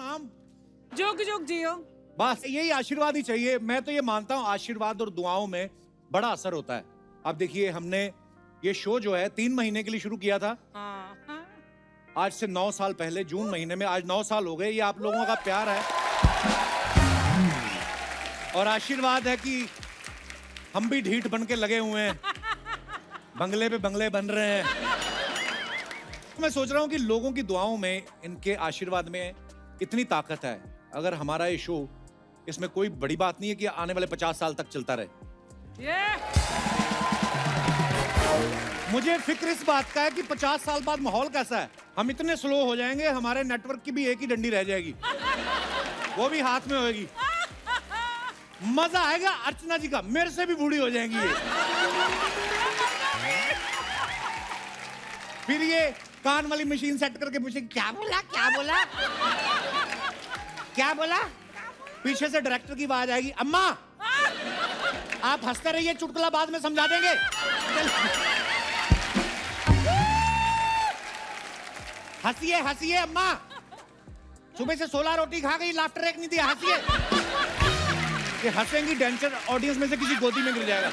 नाम जुग जुग जियो। बस यही आशीर्वाद ही चाहिए। मैं तो ये मानता हूँ आशीर्वाद और दुआओं में बड़ा असर होता है। अब देखिए हमने ये शो जो है 3 महीने के लिए शुरू किया था। आज से 9 साल पहले जून महीने में, आज 9 साल हो गए। ये आप लोगों का प्यार है और आशीर्वाद है कि हम भी ढीठ बन के लगे हुए हैं। बंगले पे बंगले बन रहे हैं। मैं सोच रहा हूं कि लोगों की दुआओं में, इनके आशीर्वाद में इतनी ताकत है। अगर हमारा ये शो, इसमें कोई बड़ी बात नहीं है कि आने वाले 50 साल तक चलता रहे। मुझे फिक्र इस बात का है कि 50 साल बाद माहौल कैसा है। हम इतने स्लो हो जाएंगे, हमारे नेटवर्क की भी एक ही डंडी रह जाएगी, वो भी हाथ में होगी। मजा आएगा अर्चना जी का, मेरे से भी बूढ़ी हो जाएंगी ये। फिर ये कान वाली मशीन सेट करके पूछेगी क्या बोला क्या बोला क्या बोला। पीछे से डायरेक्टर की आवाज आएगी, अम्मा आप हंसते रहिए, चुटकुला बाद में समझा देंगे। हंसिए हंसिए अम्मा, सुबह से 16 रोटी खा गई, लाफ्टर एक नहीं दिया, हंसिए। ये हंसेंगी, डेंचर ऑडियंस में से किसी गोदी में गिर जाएगा।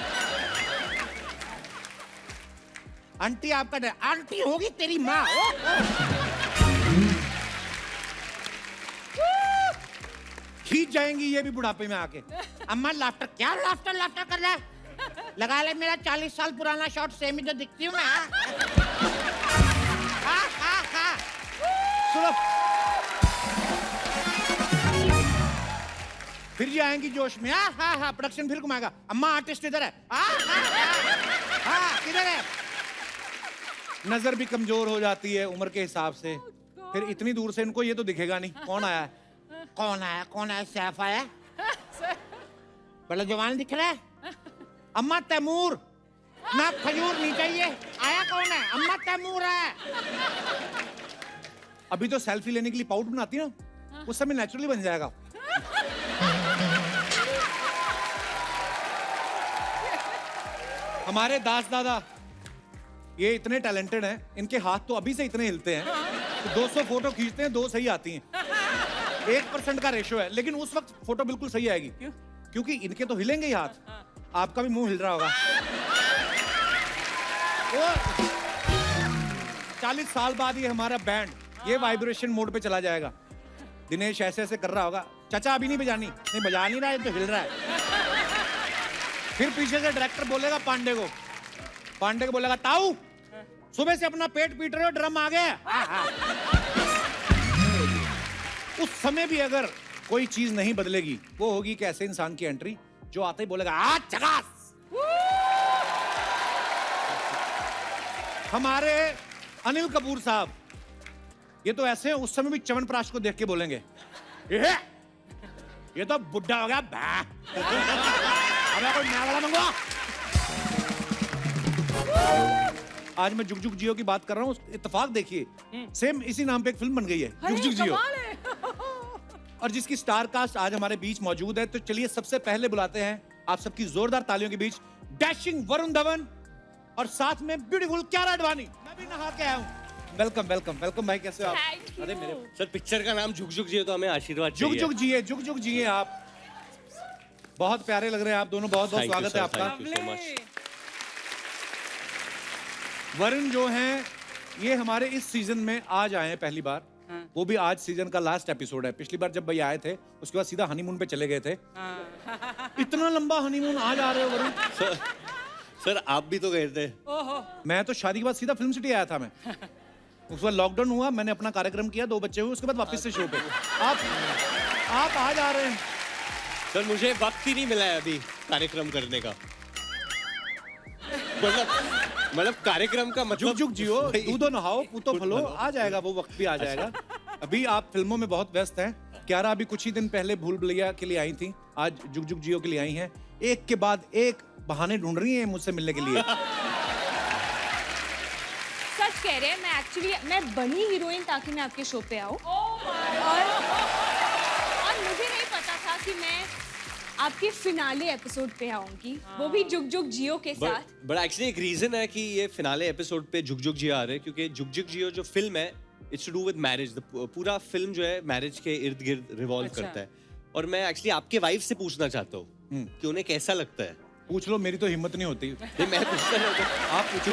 आंटी आपका आंटी होगी तेरी माँ। खींच जाएंगी ये भी बुढ़ापे में आके। अम्मा लाफ्टर, क्या लाफ्टर लाफ्टर कर रहा है, लगा ले मेरा 40 साल पुराना शॉट, सेम ही तो दिखती हूँ मैं। सुनो, फिर ये आएंगी जोश में। हाँ प्रोडक्शन फिर घुमाएगा, अम्मा आर्टिस्ट इधर है। किधर है। नजर भी कमजोर हो जाती है उम्र के हिसाब से। फिर इतनी दूर से इनको ये तो दिखेगा नहीं कौन आया है। कौन आया कौन आया, सैफ आया, बड़ा जवान दिख रहा है। अम्मा तैमूर, ना खजूर नहीं चाहिए, आया कौन है, अम्मा तैमूर है। अभी तो सेल्फी लेने के लिए पाउडर बनाती है ना, उस समय नेचुरली बन जाएगा। हमारे दास दादा ये इतने टैलेंटेड हैं, इनके हाथ तो अभी से इतने हिलते हैं तो 200 फोटो खींचते हैं, 2 सही आती हैं। 1% का रेशो है, लेकिन उस वक्त फोटो बिल्कुल सही आएगी। क्यों? क्योंकि इनके तो हिलेंगे ही हाथ, आपका भी मुंह हिल रहा होगा। वो 40 साल बाद ये हमारा बैंड ये वाइब्रेशन मोड पे चला जाएगा। दिनेश ऐसे ऐसे कर रहा होगा, चाचा अभी नहीं बजानी, नहीं बजा नहीं रहा है तो हिल रहा है। फिर पीछे से डायरेक्टर बोलेगा पांडे को बोलेगा, ताऊ सुबह से अपना पेट पीट रहे हो, ड्रम आ गया। उस समय भी अगर कोई चीज नहीं बदलेगी, वो होगी कि ऐसे इंसान की एंट्री जो आते ही बोलेगा आज चकास। हमारे अनिल कपूर साहब ये तो ऐसे हैं, उस समय भी च्यवनप्राश को देख के बोलेंगे ये तो बुढ़ा हो गया। अबे कोई नया वाला मंगवा। आज मैं जुग जुग जियो की बात कर रहा हूँ, इत्तेफाक देखिए सेम इसी नाम पे एक फिल्म बन गई है, जुग जुग जियो। और जिसकी स्टार कास्ट आज हमारे बीच मौजूद है। तो चलिए सबसे पहले बुलाते हैं आप सबकी जोरदार तालियों के बीच डैशिंग वरुण धवन और साथ में ब्यूटीफुल क्यारा अडवाणी। मैं भी नहा के आया हूँ। वेलकम वेलकम वेलकम भाई, कैसे हो आप? अरे मेरे सर, पिक्चर का नाम जुग जुग जिए तो हमें आशीर्वाद जुग जुग जिए, जुग जुग जिए। आप बहुत प्यारे लग रहे हैं आप दोनों, बहुत बहुत स्वागत है आपका। वरुण जो हैं ये हमारे इस सीजन में आज आए हैं पहली बार। वो भी आज सीजन का लास्ट एपिसोड है। पिछली बार जब भाई आए थे उसके बाद सीधा हनीमून पे चले गए थे। इतना लंबा हनीमून आज आ रहे हो वरुण। सर आप भी तो गए थे। मैं तो शादी के बाद सीधा फिल्म सिटी आया था। मैं उस बाद लॉकडाउन हुआ, मैंने अपना कार्यक्रम किया, 2 बच्चे हुए, उसके बाद वापस से शो पे। आप आज आ रहे हैं। सर मुझे वक्त ही नहीं मिला है अभी कार्यक्रम करने का। मतलब कार्यक्रम का मतलब जुग जुग जियो, दूधो नहाओ पूतो फलो, आ जाएगा वो वक्त भी आ जाएगा। अभी आप फिल्मों में बहुत व्यस्त हैं। क्यारा अभी कुछ ही दिन पहले भूल भुलैया के लिए आई थी, आज जुग जुग जियो के लिए आई हैं। एक के बाद एक बहाने ढूंढ रही हैं मुझसे मिलने के लिए। सच कह रहे हैं, मैं बनी हीरोइन ताकि मैं आपके शो पे आऊं। और मुझे नहीं पता था कि मैं आपके फिनाले एपिसोड पे आऊंगी, वो भी जुग जुग जियो के साथ। बट एक्चुअली एक रीजन है कि ये फिनाले एपिसोड पे जुग जुग जियो आ रहे हैं, क्योंकि जुग जुग जियो जो फिल्म है it's to do with marriage. पूरा फिल्म जो है मैरिज के इर्द गिर्द रिवॉल्व अच्छा। करता है। और मैं एक्चुअली आपके वाइफ से पूछना चाहता हूँ कि उन्हें कैसा लगता है। पूछ लो, मेरी तो हिम्मत नहीं होती। नहीं, मैं पूछना चाहता हूँ आप पूछो।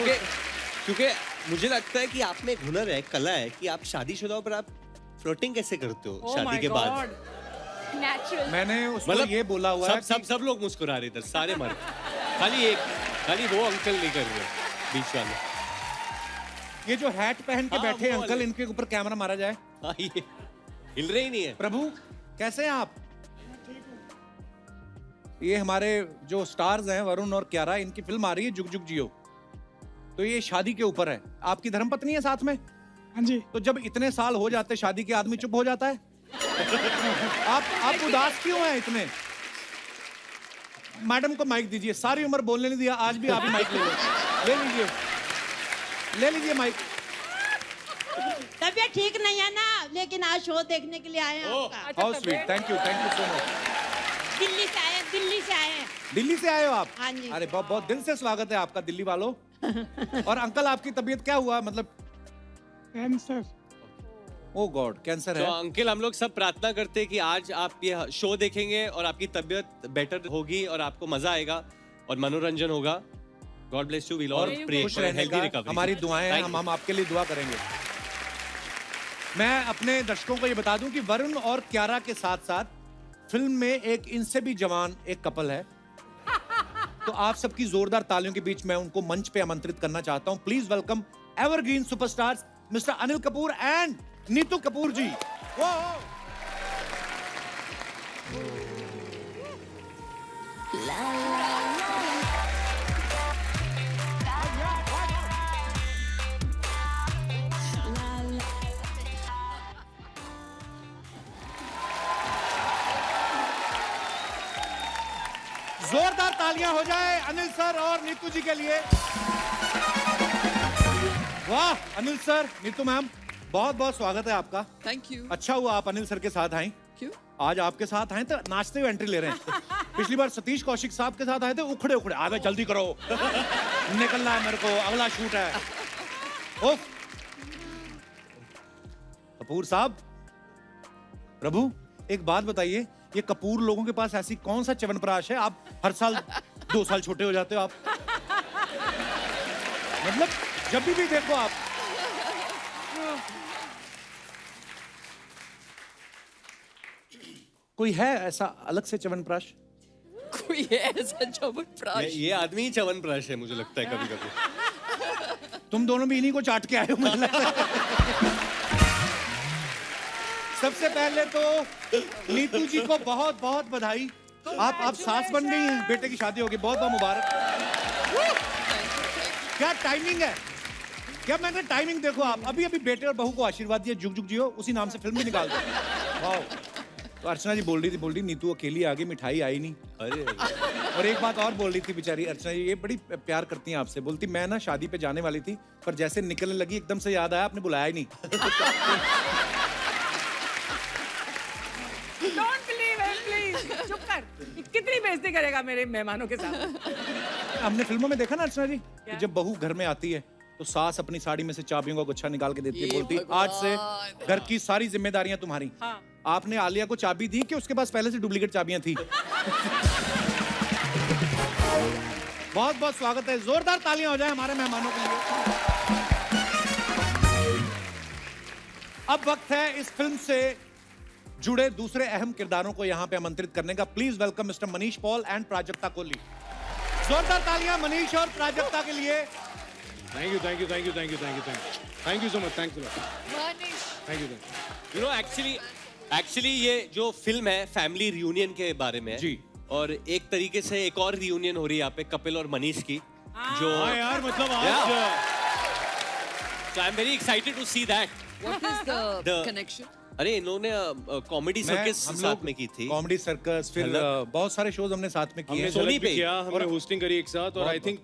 क्योंकि मुझे लगता है कि आप में एक हुनर है, कला है कि आप शादीशुदा पर आप फ्लर्टिंग कैसे करते हो शादी के बाद। नेचुरल। मैंने उसको ये बोला हुआ है सब लोग मुस्कुरा रहे थे, सारे मर्द। खाली वो अंकल नहीं कर रहे बीच वाले। ये जो हैट पहन के हाँ, बैठे वो अंकल, वाले। इनके ऊपर कैमरा मारा जाए। हाँ, ये हिल रहे ही नहीं है। प्रभु कैसे हैं आप? ये हमारे जो स्टार्स हैं वरुण और क्यारा, इनकी फिल्म आ रही है जुग जुग जियो। तो ये शादी के ऊपर है। आपकी धर्मपत्नी है साथ में? हाँ जी। तो जब इतने साल हो जाते शादी के, आदमी चुप हो जाता है। आप उदास क्यों हैं इतने? मैडम को माइक दीजिए, सारी उम्र बोलने नहीं दिया, आज भी आप ही माइक ले लीजिए माइक। तबीयत ठीक नहीं है ना, लेकिन आज शो देखने के लिए आए हैं आपका। How sweet, thank you so much. Delhi से आए हैं, दिल्ली से आए हैं। दिल्ली से आए हो आप? हाँ जी। अरे बहुत बहुत दिल से स्वागत है आपका दिल्ली वालों। और अंकल आपकी तबीयत क्या हुआ, मतलब? कैंसर। ओ गॉड, कैंसर तो है। अंकल, हम लोग सब प्रार्थना करते हैं कि आज आप ये शो देखेंगे और आपकी तबीयत बेटर होगी और आपको मजा आएगा और मनोरंजन होगा। God bless you, will all pray खुश फॉर रहने हेल्दी का रिकवरी। हमारी दुआएं हैं, Thank you. हम आपके लिए दुआ करेंगे। मैं अपने दर्शकों को ये बता दूं कि वरुण और क्यारा के साथ साथ फिल्म में एक इनसे भी जवान एक कपल है। तो आप सबकी जोरदार तालियों के बीच मैं उनको मंच पे आमंत्रित करना चाहता हूं। Please welcome evergreen superstars mister Anil Kapoor and Neetu Kapoor ji. वो जोरदार तालियां हो जाए अनिल सर और नीतू जी के लिए। वाह अनिल सर, नीतू मैम, बहुत बहुत स्वागत है आपका। Thank you. अच्छा हुआ आप अनिल सर के साथ आई। क्यों? आज आपके साथ आए तो नाचते हुए एंट्री ले रहे हैं। पिछली बार सतीश कौशिक साहब के साथ आए थे, उखड़े उखड़े आ गए, जल्दी करो निकलना है मेरे को, अगला शूट है। उफ। कपूर साहब, प्रभु एक बात बताइए, ये कपूर लोगों के पास ऐसी कौन सा च्यवनप्राश है, आप हर साल 2 साल छोटे हो जाते हो आप? मतलब जब भी देखो आप। कोई है ऐसा अलग से च्यवनप्राश? कोई है ऐसा च्यवनप्राश? ये आदमी ही च्यवनप्राश है, मुझे लगता है कभी कभी। तुम दोनों भी इन्हीं को चाट के आए हो मुझे लगता है। सबसे पहले तो नीतू जी को बहुत बहुत बधाई। आप सास बन गई हैं, बेटे की शादी होगी, बहुत बहुत मुबारक। क्या टाइमिंग है, क्या मैंने टाइमिंग देखो आप, अभी अभी बेटे और बहू को आशीर्वाद दिया, जुग जुग जियो, उसी नाम से फिल्म भी निकाल दो। वाओ। तो अर्चना जी बोल रही नीतू अकेली आ गई, मिठाई आई नहीं। अरे और एक बात और बोल रही थी बेचारी अर्चना जी, ये बड़ी प्यार करती हैं आपसे, बोलती मैं ना शादी पे जाने वाली थी, पर जैसे निकलने लगी एकदम से याद आया आपने बुलाया ही नहीं। Don't believe it, please. चुप कर। कितनी बेइज्जती करेगा मेरे मेहमानों के साथ। हमने फिल्मों में देखा ना अर्चना जी, कि जब बहू घर में आती है तो सास अपनी साड़ी में से चाबियों का गुच्छा निकाल के देती है, बोलती आज से घर की सारी जिम्मेदारियां तुम्हारी। हाँ। आपने आलिया को चाबी दी कि उसके पास पहले से डुप्लीकेट चाबियां थी? बहुत बहुत स्वागत है, जोरदार तालियां हो जाए हमारे मेहमानों के लिए। अब वक्त है इस फिल्म से जुड़े दूसरे अहम किरदारों को यहाँ पे आमंत्रित करने का। Please welcome mister Manish Paul and Prajakta Kohli. जोरदार तालियां मनीष और प्राजक्ता के लिए। Thank you so much. Thanks a lot. Thank you. You know actually ये जो फिल्म है फैमिली रियूनियन के बारे में है। जी। और एक तरीके से एक और रियूनियन हो रही है यहाँ पे कपिल और मनीष की, जो हाँ यार, मतलब आज So I'm very excited to see that. What is the The- connection? अरे इन्होंने कॉमेडी सर्कस साथ में की थी। कॉमेडी सर्कस, फिर बहुत सारे शोज हमने साथ में किए हमने हैं। सोनी सोनी पे पे किया, हमने और- होस्टिंग करी एक साथ, और बहुत आई थिंक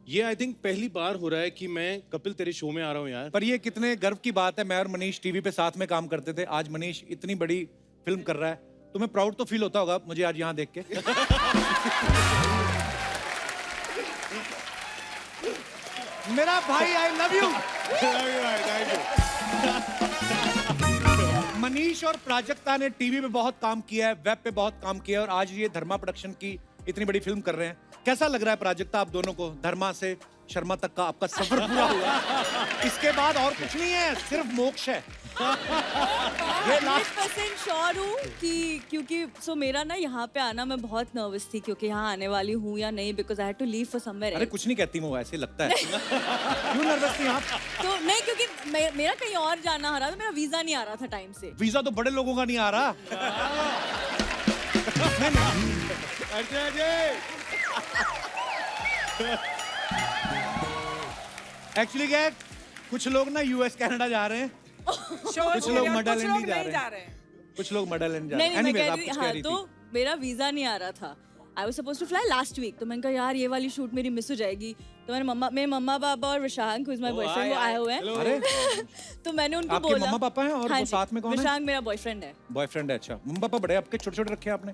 ये पहली बार हो रहा है कि मैं कपिल तेरे शो में आ रहा हूँ यार। पर ये कितने गर्व की बात है, मैं और मनीष टीवी पे साथ में काम करते थे, आज मनीष इतनी बड़ी फिल्म कर रहा है, तुम्हें प्राउड तो फील होता होगा मुझे आज यहाँ देख के। मेरा भाई, आई love you. Thank you. Manish और प्राजक्ता ने टीवी पे बहुत काम किया है, वेब पे बहुत काम किया है और आज ये धर्मा प्रोडक्शन की इतनी बड़ी फिल्म कर रहे हैं। कैसा लग रहा है प्राजक्ता आप दोनों को? धर्मा से शर्मा तक का आपका सफर पूरा हुआ, इसके बाद और कुछ नहीं है, सिर्फ मोक्ष है। ये लास्ट 100% श्योर हूँ कि क्योंकि मेरा ना यहाँ पे आना मैं बहुत नर्वस थी क्योंकि यहाँ आने वाली हूँ या नहीं, because I had to leave for somewhere. अरे कुछ नहीं कहती मैं, ऐसे लगता है। क्यों नर्वस थी आप? तो नहीं, क्योंकि मेरा कहीं और जाना आ रहा था, मेरा वीजा नहीं आ रहा था टाइम से। वीजा तो बड़े लोगों का नहीं आ रहा। एक्चुअली क्या है, कुछ लोग ना यूएस कनाडा जा रहे हैं, कुछ लोग मडल नहीं जा रहे हैं, कुछ लोग मडल नहीं जा रहे हैं। नहीं, मैं Anyways, कह आप रही कुछ कह हाँ, रही तो थी। मेरा वीजा नहीं आ रहा था। I was supposed to fly last week, तो मैंने कहा यार ये वाली शूट मेरी मिस हो जाएगी। तो मेरे मम्मा पापा और विशांक हु इज माय बॉयफ्रेंड वो आए हुए हैं। अरे तो मैंने उनको आपके बोला मम्मा पापा हैं और हाँ वो जी, साथ में कौन है? विशांक मेरा बॉयफ्रेंड है। बॉयफ्रेंड है। अच्छा, मम्मा पापा बड़े आपके छोटे छोटे रखे हैं आपने?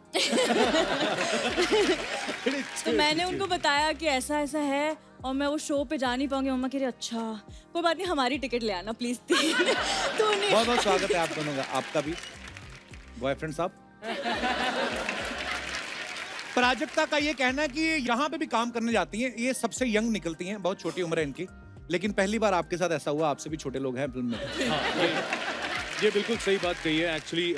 तो मैंने उनको बताया कि ऐसा ऐसा है और मैं वो शो पे जा नहीं पाऊंगी। मम्मा कह रही अच्छा कोई बात नहीं, हमारी टिकट ले आना प्लीज। तो नहीं बहुत बहुत स्वागत है आप दोनों का, आपका भी बॉयफ्रेंड साहब। प्राजक्ता का ये कहना है कि यहाँ पे भी काम करने जाती हैं, ये सबसे यंग निकलती हैं, बहुत छोटी उम्र है इनकी, लेकिन पहली बार आपके साथ ऐसा हुआ, आपसे भी छोटे लोग हैं फिल्म में। हाँ, ये बिल्कुल सही बात कही है। एक्चुअली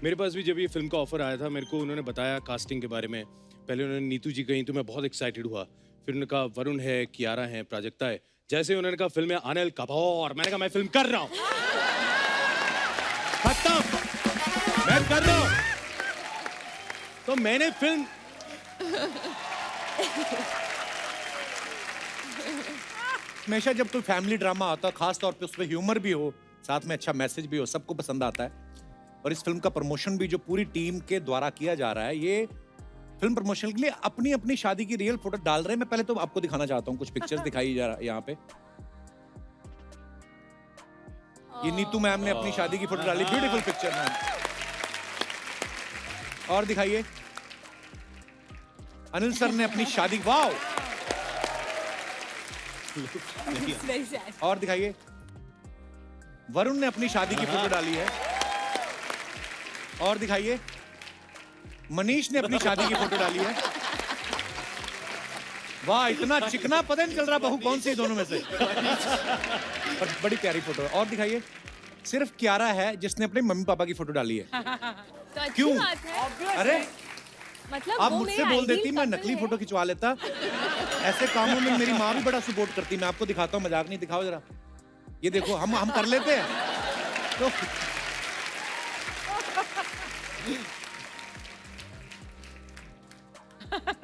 मेरे पास भी जब ये फिल्म का ऑफर आया था, मेरे को उन्होंने बताया कास्टिंग के बारे में। पहले उन्होंने नीतू जी कही तो मैं बहुत एक्साइटेड हुआ। फिर उन्होंने कहा वरुण है, कियारा है, प्राजक्ता है। जैसे उन्होंने कहा फिल्म में अनिल कपूर, मैंने कहा मैं फिल्म कर रहा हूँ, खत्म, मैं कर रहा हूँ। तो मैंने फिल्म हमेशा जब कोई फैमिली ड्रामा आता है, खास तौर पे उसमें ह्यूमर भी हो, साथ में अच्छा मैसेज भी हो, सबको पसंद आता है। और इस फिल्म का प्रमोशन भी जो पूरी टीम के द्वारा किया जा रहा है, ये फिल्म प्रमोशन के लिए अपनी अपनी शादी की रियल फोटो डाल रहे हैं। मैं पहले तो आपको दिखाना चाहता हूँ, कुछ पिक्चर्स दिखाई जा रहा है यहाँ पे। ये नीतू मैम ने अपनी शादी की फोटो डाली, ब्यूटीफुल पिक्चर मैम। और दिखाइए, अनिल सर ने अपनी शादी, वाओ। और दिखाइए, वरुण ने अपनी शादी की फोटो डाली है। और दिखाइए, मनीष ने अपनी शादी की फोटो डाली है। वाह, इतना चिकना पता नहीं चल रहा बहू कौन सी दोनों में से। और बड़ी प्यारी फोटो है। और दिखाइए, सिर्फ कियारा है जिसने अपने मम्मी पापा की फोटो डाली है। तो अच्छी क्यों? बात है। अरे मतलब आप वो मुझसे मेरे बोल देती, ideal मैं couple नकली है। फोटो खिंचवा लेता। ऐसे कामों में मेरी माँ भी बड़ा सपोर्ट करती। मैं आपको दिखाता हूँ, मजाक नहीं, दिखाओ जरा। ये देखो, हम कर लेते हैं तो।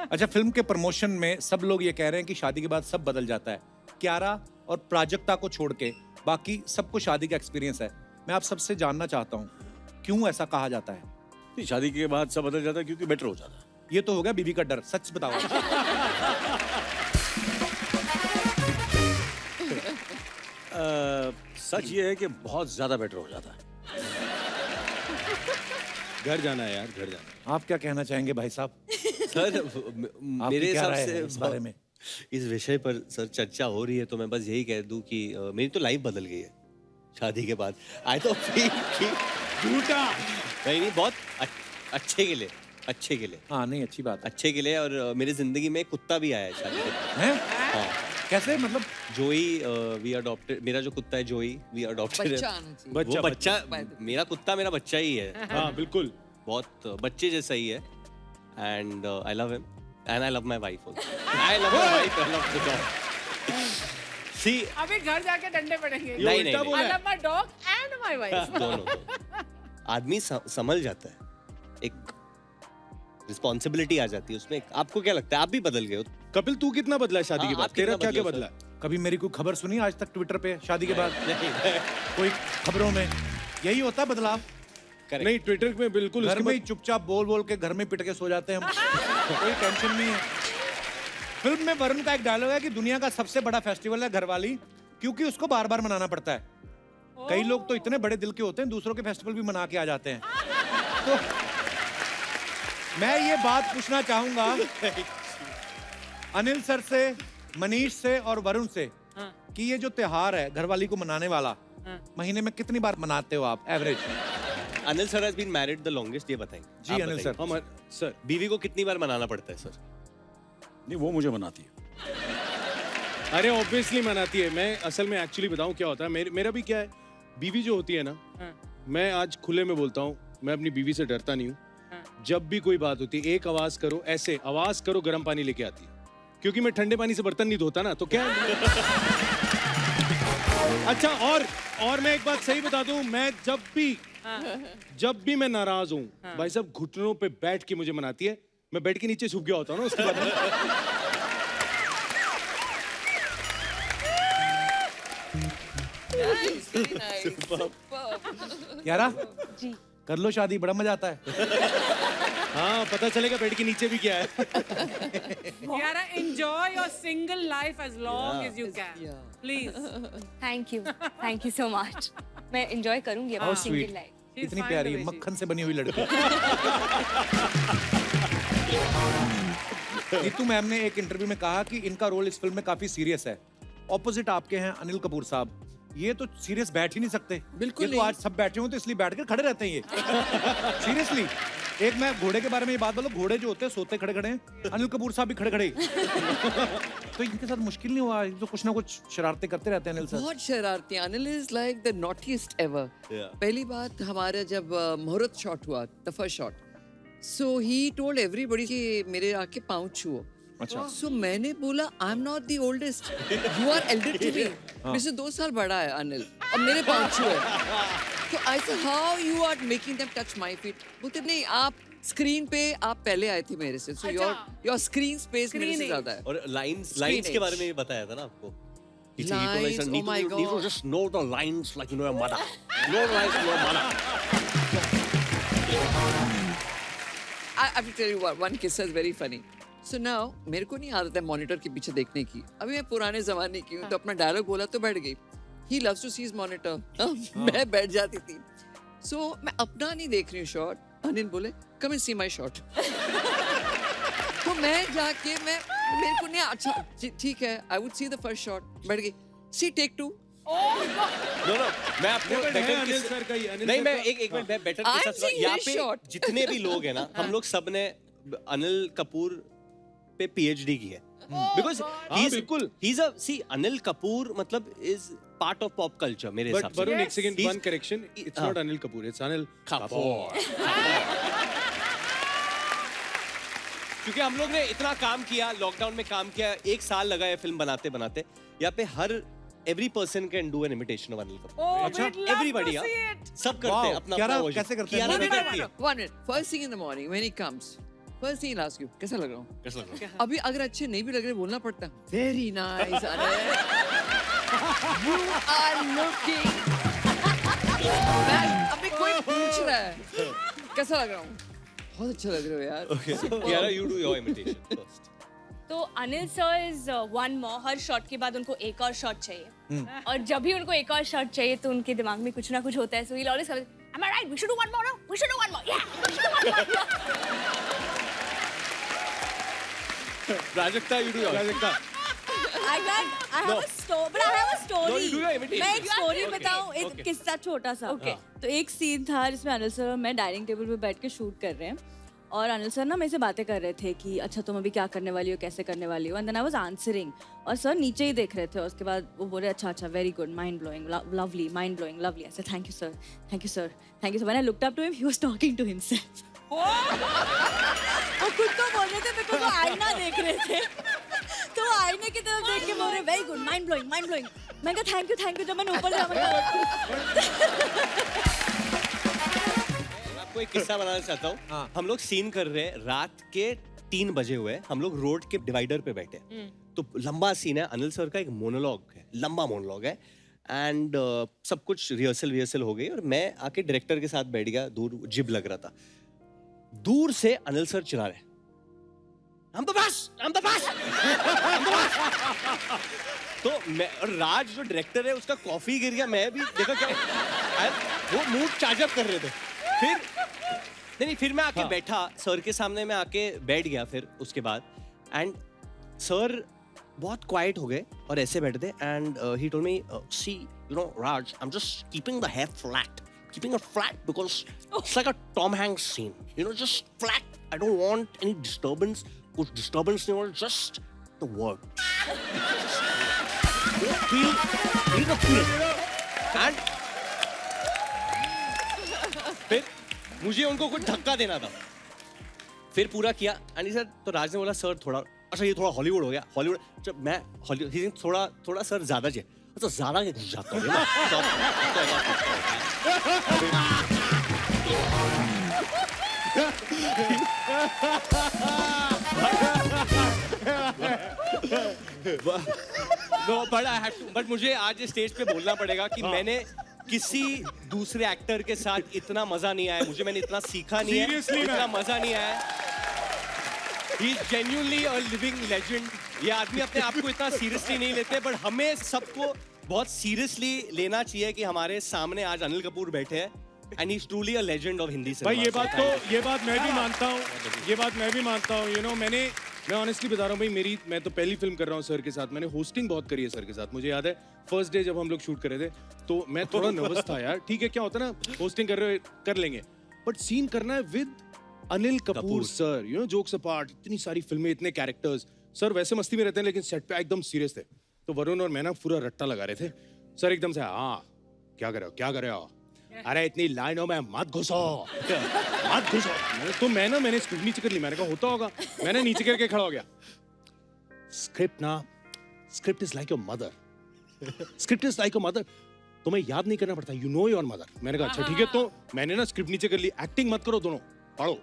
अच्छा, फिल्म के प्रमोशन में सब लोग ये कह रहे हैं कि शादी के बाद सब बदल जाता है। कियारा और प्राजक्ता को छोड़ के बाकी सबको शादी का एक्सपीरियंस है। मैं आप सबसे जानना चाहता हूँ, क्यों ऐसा कहा जाता है? नहीं, शादी के बाद सब बदल जाता है क्योंकि बेटर हो जाता है। ये तो हो गया बीवी का डर, सच बताओ। सच ये है कि बहुत ज्यादा बेटर हो जाता है। घर जाना है यार, घर जाना है। आप क्या कहना चाहेंगे भाई साहब? सर आपकी मेरे क्या हिसाब राय से है इस बारे में? इस विषय पर सर चर्चा हो रही है, तो मैं बस यही कह दूं कि मेरी तो लाइफ बदल गई है शादी के बाद। आई तो फील कि झूठा नहीं, बहुत अच्छे के लिए, अच्छे के लिए, हाँ नहीं, अच्छी बात है। अच्छे के लिए। और मेरी जिंदगी में एक कुत्ता भी आया है शादी के बाद। हैं? हाँ, कैसे मतलब? जोई, वी अडॉप्टेड। मेरा जो कुत्ता है जोई, वी अडॉप्टेड। बच्चा आना चाहिए। वो बच्चा, मेरा कुत्ता मेरा बच्चा ही है। हाँ बिल्कुल, बहुत बच्चे जैसा ही है। And I love him and I love my wife also. I love my wife, I love the dog. See अभी घर जाके डंडे पड़ेंगे। नहीं नहीं, I love my dog and my wife. दोनों। आदमी संभल जाता है, एक रिस्पॉन्सिबिलिटी आ जाती है उसमें। आपको क्या लगता है, आप भी बदल गए हो? कपिल तू कितना बदला है शादी हाँ, के बाद? आप कितना तेरा क्या क्या बदले हो, बदला? कभी मेरी कोई खबर सुनी आज तक ट्विटर पे शादी के बाद? कोई खबरों में यही होता है बदलाव। Correct. नहीं, ट्विटर में बिल्कुल घर उसके में ही बाद- चुपचाप बोल बोल के घर में पिट के सो जाते हैं हम। कोई टेंशन नहीं है। फिल्म में वरुण का एक डायलॉग है कि दुनिया का सबसे बड़ा फेस्टिवल है घरवाली, क्योंकि उसको बार बार मनाना पड़ता है। कई लोग तो इतने बड़े दिल के होते हैं, दूसरों के फेस्टिवल भी मना के आ जाते हैं। तो मैं ये बात पूछना चाहूंगा अनिल सर से, मनीष से और वरुण से कि ये जो त्योहार है घरवाली को मनाने वाला, महीने में कितनी बार मनाते हो आप average? Anil sir has been married the longest, ये बताएंगे जी, आप अनिल बताइए। सर। हम सर बीवी को कितनी बार मनाना पड़ता है सर? नहीं, वो मुझे मनाती है। अरे ऑब्वियसली मनाती है। मैं असल में एक्चुअली बताऊं क्या होता है, मेरा भी क्या है, बीवी जो होती है ना, मैं आज खुले में बोलता हूँ, मैं अपनी बीवी से डरता नहीं हूँ। जब भी कोई बात होती है, एक आवाज करो, ऐसे आवाज करो, गर्म पानी लेके आती है, क्योंकि मैं ठंडे पानी से बर्तन नहीं धोता ना, तो क्या है? अच्छा, और मैं एक बात सही बता दूं, मैं जब भी मैं नाराज हूँ, भाई साहब घुटनों पे बैठ के मुझे मनाती है। मैं बेड के नीचे छुप गया होता हूँ ना, उसके बाद Nice, very nice. Superb. यारा जी कर लो शादी, बड़ा मजा आता है। हाँ, पता चलेगा बेड के नीचे भी क्या है। Yara, enjoy your single life as long as you can. Yeah. Please. Thank you so much. मैं एंजॉय करूंगी अपनी How single sweet. Life. She's इतनी fine प्यारी the है, way she मक्खन से बनी हुई लड़की। नीतू मैम ने एक इंटरव्यू में कहा कि इनका रोल इस फिल्म में काफी सीरियस है। ऑपोजिट आपके हैं अनिल कपूर साहब, ये तो सीरियस बैठ ही नहीं सकते। बिल्कुल ये तो नहीं। आज सब बैठे हो तो इसलिए बैठ कर खड़े रहते हैं ये। सीरियसली। एक मैं घोड़े के बारे में ये बात बोलो, घोड़े जो होते हैं सोते खड़े खड़े हैं, अनिल कपूर साहब भी खड़े खड़े। तो इनके साथ मुश्किल नहीं हुआ? ये तो कुछ ना कुछ शरारतें करते रहते हैं अनिल साहब। बहुत शरारती। Anil is like the naughtiest ever. Yeah. पहली बात, हमारा जब मुहूर्त शॉट हुआ, the first shot, so he told everybody कि मेरे आके पाँव छुओ। अच्छा। सो मैंने बोला, I am not the oldest, you are elder to me. मेरे से 2 साल बड़ा है अनिल, और मेरे पाँव छुए। तो I said, how you are making them touch my feet? बोलते नहीं, आप स्क्रीन पे आप पहले आए थे मेरे से, सो योर स्क्रीन स्पेस मेरे से ज्यादा है। और लाइंस Screen के बारे में भी बताया था ना आपको? Lines, oh my God. Need to just know the lines like you know your mother. Know the lines like your mother. I have to tell you one kiss is very funny. So now मेरे को नहीं आदत है monitor के पीछे देखने की। अभी मैं पुराने जमाने की हूँ, तो अपना डायलॉग बोला तो बैठ गई। He loves to see his monitor. मैं बैठ जाती थी। So मैं अपना नहीं देख रही हूँ शॉट। अनिल बोले, come and see my shot. तो मैं जाके मेरे को नहीं, अच्छा ठीक है, I would see the first shot. बैठ गई। See take 2. नो मैं आपको But है better अनिल किस- सर का ही, अनिल नहीं, सर मैं का- एक मिनट, मैं बेटर I'm के साथ seeing यहाँ his पे shot. जितने भी लोग हैं ना, हम लोग सब ने अनिल कपूर पे पीएचडी की है। बिकॉज बिल्कुल। ही इज अ सी अनिल कपूर मतलब is part of pop culture मेरे हिसाब But से। Varun, एक second, He's- one correction. It's हाँ। not Anil Kapoor. It's Anil Kapoor. क्योंकि हम लोग ने इतना काम किया, लॉकडाउन में काम किया, 1 साल लगा है फिल्म बनाते बनाते। यहाँ पे every person can do an imitation of Anil Kapoor. Oh, अच्छा, we'd love Everybody, to हाँ। see it. सब करते हैं Wow, अपना कियारा अपना version। कैसे करते हैं? कियारा भी No, no, करती है। One minute. First thing in the morning when he comes, first thing he'll ask you, कैसा लग रहा हूँ? कैसा लग रहा है? अभी अगर अच्छे नहीं भी लग रहे, बोलना पड़ता है, very nice Anil, you are looking। अभी कोई पूछ रहा है कैसा लग रहा हूँ, बहुत अच्छा लग रहे हो यार। Kiara, you do your imitation first. तो Anil sir is one more, her shot के बाद उनको एक और शॉट चाहिए, और जब भी उनको एक और शॉट चाहिए तो उनके दिमाग में कुछ ना कुछ होता है। So he always am I right? We should do one more. No? We should do one more. Yeah, we should do one more. Prajakta, you do your Prajakta. I have a story, but I have a story. No, you do your imitation. मैं एक story Okay, बताऊं, एक okay. किस्सा छोटा सा। Okay. तो एक scene था जिसमें अनिल सर और मैं डाइनिंग टेबल पे बैठ के शूट कर रहे हैं, और अनिल सर ना मेरे से बातें कर रहे थे कि अच्छा तुम अभी क्या करने वाली हो, कैसे करने वाली हो, and then I was answering, और सर नीचे ही देख रहे थे, और उसके बाद वो बोले अच्छा very good, mind blowing, lovely, mind blowing, lovely. I said thank you sir, thank you sir, thank you sir. When I looked up to him, he was talking to himself. वो खुद को बोल रहे थे, मेरे को वो आईना देख रहे थे, तो वो आईने की तरफ देख के बोल रहे very good, mind blowing, mind blowing. मैं कहा थैंक यू। जब मैंने ऊपर आपको एक किस्सा बनाना चाहता हूँ। हाँ। हम लोग सीन कर रहे हैं, रात के 3 बजे हुए हैं, हम लोग रोड के डिवाइडर पे बैठे हैं। तो लंबा सीन है, अनिल सर का एक मोनोलॉग है, लंबा मोनोलॉग है, एंड सब कुछ रिहर्सल हो गई, और मैं आके डायरेक्टर के साथ बैठ गया, दूर जिब लग रहा था। दूर से अनिल सर चिल्ला रहे, I'm the best, I'm the best, I'm the best। तो मैं और राज जो डायरेक्टर है उसका कॉफी गिर गया, मैं भी देखा क्या वो मूड चार्ज अप कर रहे थे। फिर मैं आके बैठा सर के सामने, मैं आके बैठ गया फिर उसके बाद, एंड सर बहुत क्वाइट हो गए और ऐसे बैठे थे, and he told me see you know Raj, I am just keeping the head flat keeping it flat because it's like a Tom Hanks scene. You know, just flat. I don't want any disturbance. Kuch disturbance nahi ho, just the word. Feel the feel. And फिर मुझे उनको कुछ धक्का देना था, फिर पूरा किया एंड सर तो राज ने बोला सर थोड़ा अच्छा ये थोड़ा हॉलीवुड हो गया, हॉलीवुड जब मैं हॉलीवुड थोड़ा सर ज्यादा चाहिए, अच्छा ज्यादा के घुस जाता हूँ बट मुझे आज स्टेज पे बोलना पड़ेगा कि मैंने किसी दूसरे एक्टर के साथ इतना मजा नहीं आया, मैंने इतना सीखा नहीं है, इतना मजा नहीं आया। He is genuinely a living legend. ये आदमी अपने आप को इतना सीरियसली नहीं लेते, बट हमें सबको बहुत सीरियसली लेना चाहिए कि हमारे सामने आज अनिल कपूर बैठे हैं and he is truly a legend of Hindi cinema. भाई ये बात मैं भी मानता हूँ, यू नो मैं ऑनेस्टली बता रहा हूँ भाई, मैं तो पहली फिल्म कर रहा हूँ सर के साथ, मैंने होस्टिंग बहुत करी है सर के साथ। मुझे याद है फर्स्ट डे जब हम लोग शूट कर रहे थे तो मैं थोड़ा नर्वस था यार, ठीक है क्या होता है ना, होस्टिंग कर लेंगे, बट सीन करना है with Anil Kapoor sir, you know jokes apart, इतनी सारी फिल्में, इतने कैरेक्टर्स, सर वैसे मस्ती में रहते हैं लेकिन सेट पे एकदम सीरियस थे। तो वरुण और मैं ना पूरा रट्टा लगा रहे थे, सर एकदम से हाँ क्या कर रहे हो, अरे इतनी लाइनों में मत घुसो। तो मैंने स्क्रिप्ट नीचे कर ली, मैंने कहा होता होगा, मैंने नीचे करके खड़ा हो गया। Script is like your mother, script is like your mother, तुम्हें याद नहीं करना पड़ता, यू नो योर मदर। मैंने कहा अच्छा ठीक है, तो मैंने ना स्क्रिप्ट नीचे कर ली, एक्टिंग मत करो, दोनों पढ़ो।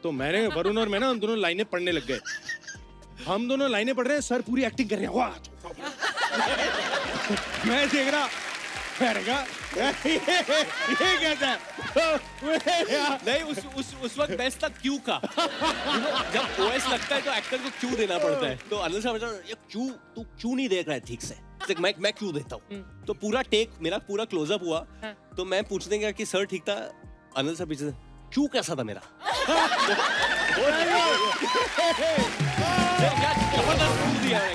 तो मैंने वरुण और मैं ना हम दोनों लाइनें पढ़ने लग गए, हम दोनों लाइनें पढ़ रहे हैं, सर पूरी एक्टिंग कर रहे हैं, वाह मैं देख रहा ये कैसा है? नहीं उस वक्त बेस्ट था क्यों का। जब ओएस लगता है तो एक्टर को क्यों देना पड़ता है, तो अनिल साहब ये क्यों तू क्यों नहीं देख रहा है ठीक से, तो मैं क्यों देता हूँ। तो पूरा टेक मेरा पूरा क्लोजअप हुआ, तो मैं पूछने गया कि सर ठीक था, अनिल साहब पीछे क्यों कैसा था मेरा।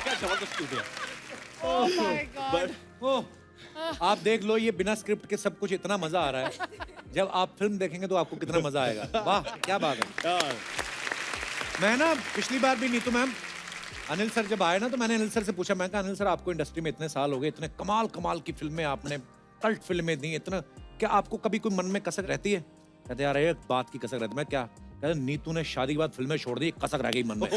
क्या जबरदस्त क्यों दिया। Oh my God. आप देख लो, ये बिना स्क्रिप्ट के सब कुछ इतना मजा आ रहा है, जब आप फिल्म देखेंगे तो आपको कितना मजा आएगा। वाह क्या बात है। मैं ना पिछली बार भी नीतू मैम अनिल सर जब आए ना, तो मैंने अनिल सर से पूछा, मैं कहा अनिल सर आपको इंडस्ट्री में इतने साल हो गए, इतने कमाल की फिल्में आपने, कल्ट फिल्में दी, इतना क्या आपको कभी कोई मन में कसक रहती है? कहते यार एक बात की कसक रहती। मैं क्या? कहते नीतू ने शादी के बाद फिल्में छोड़ दी, कसक रह गई मन में।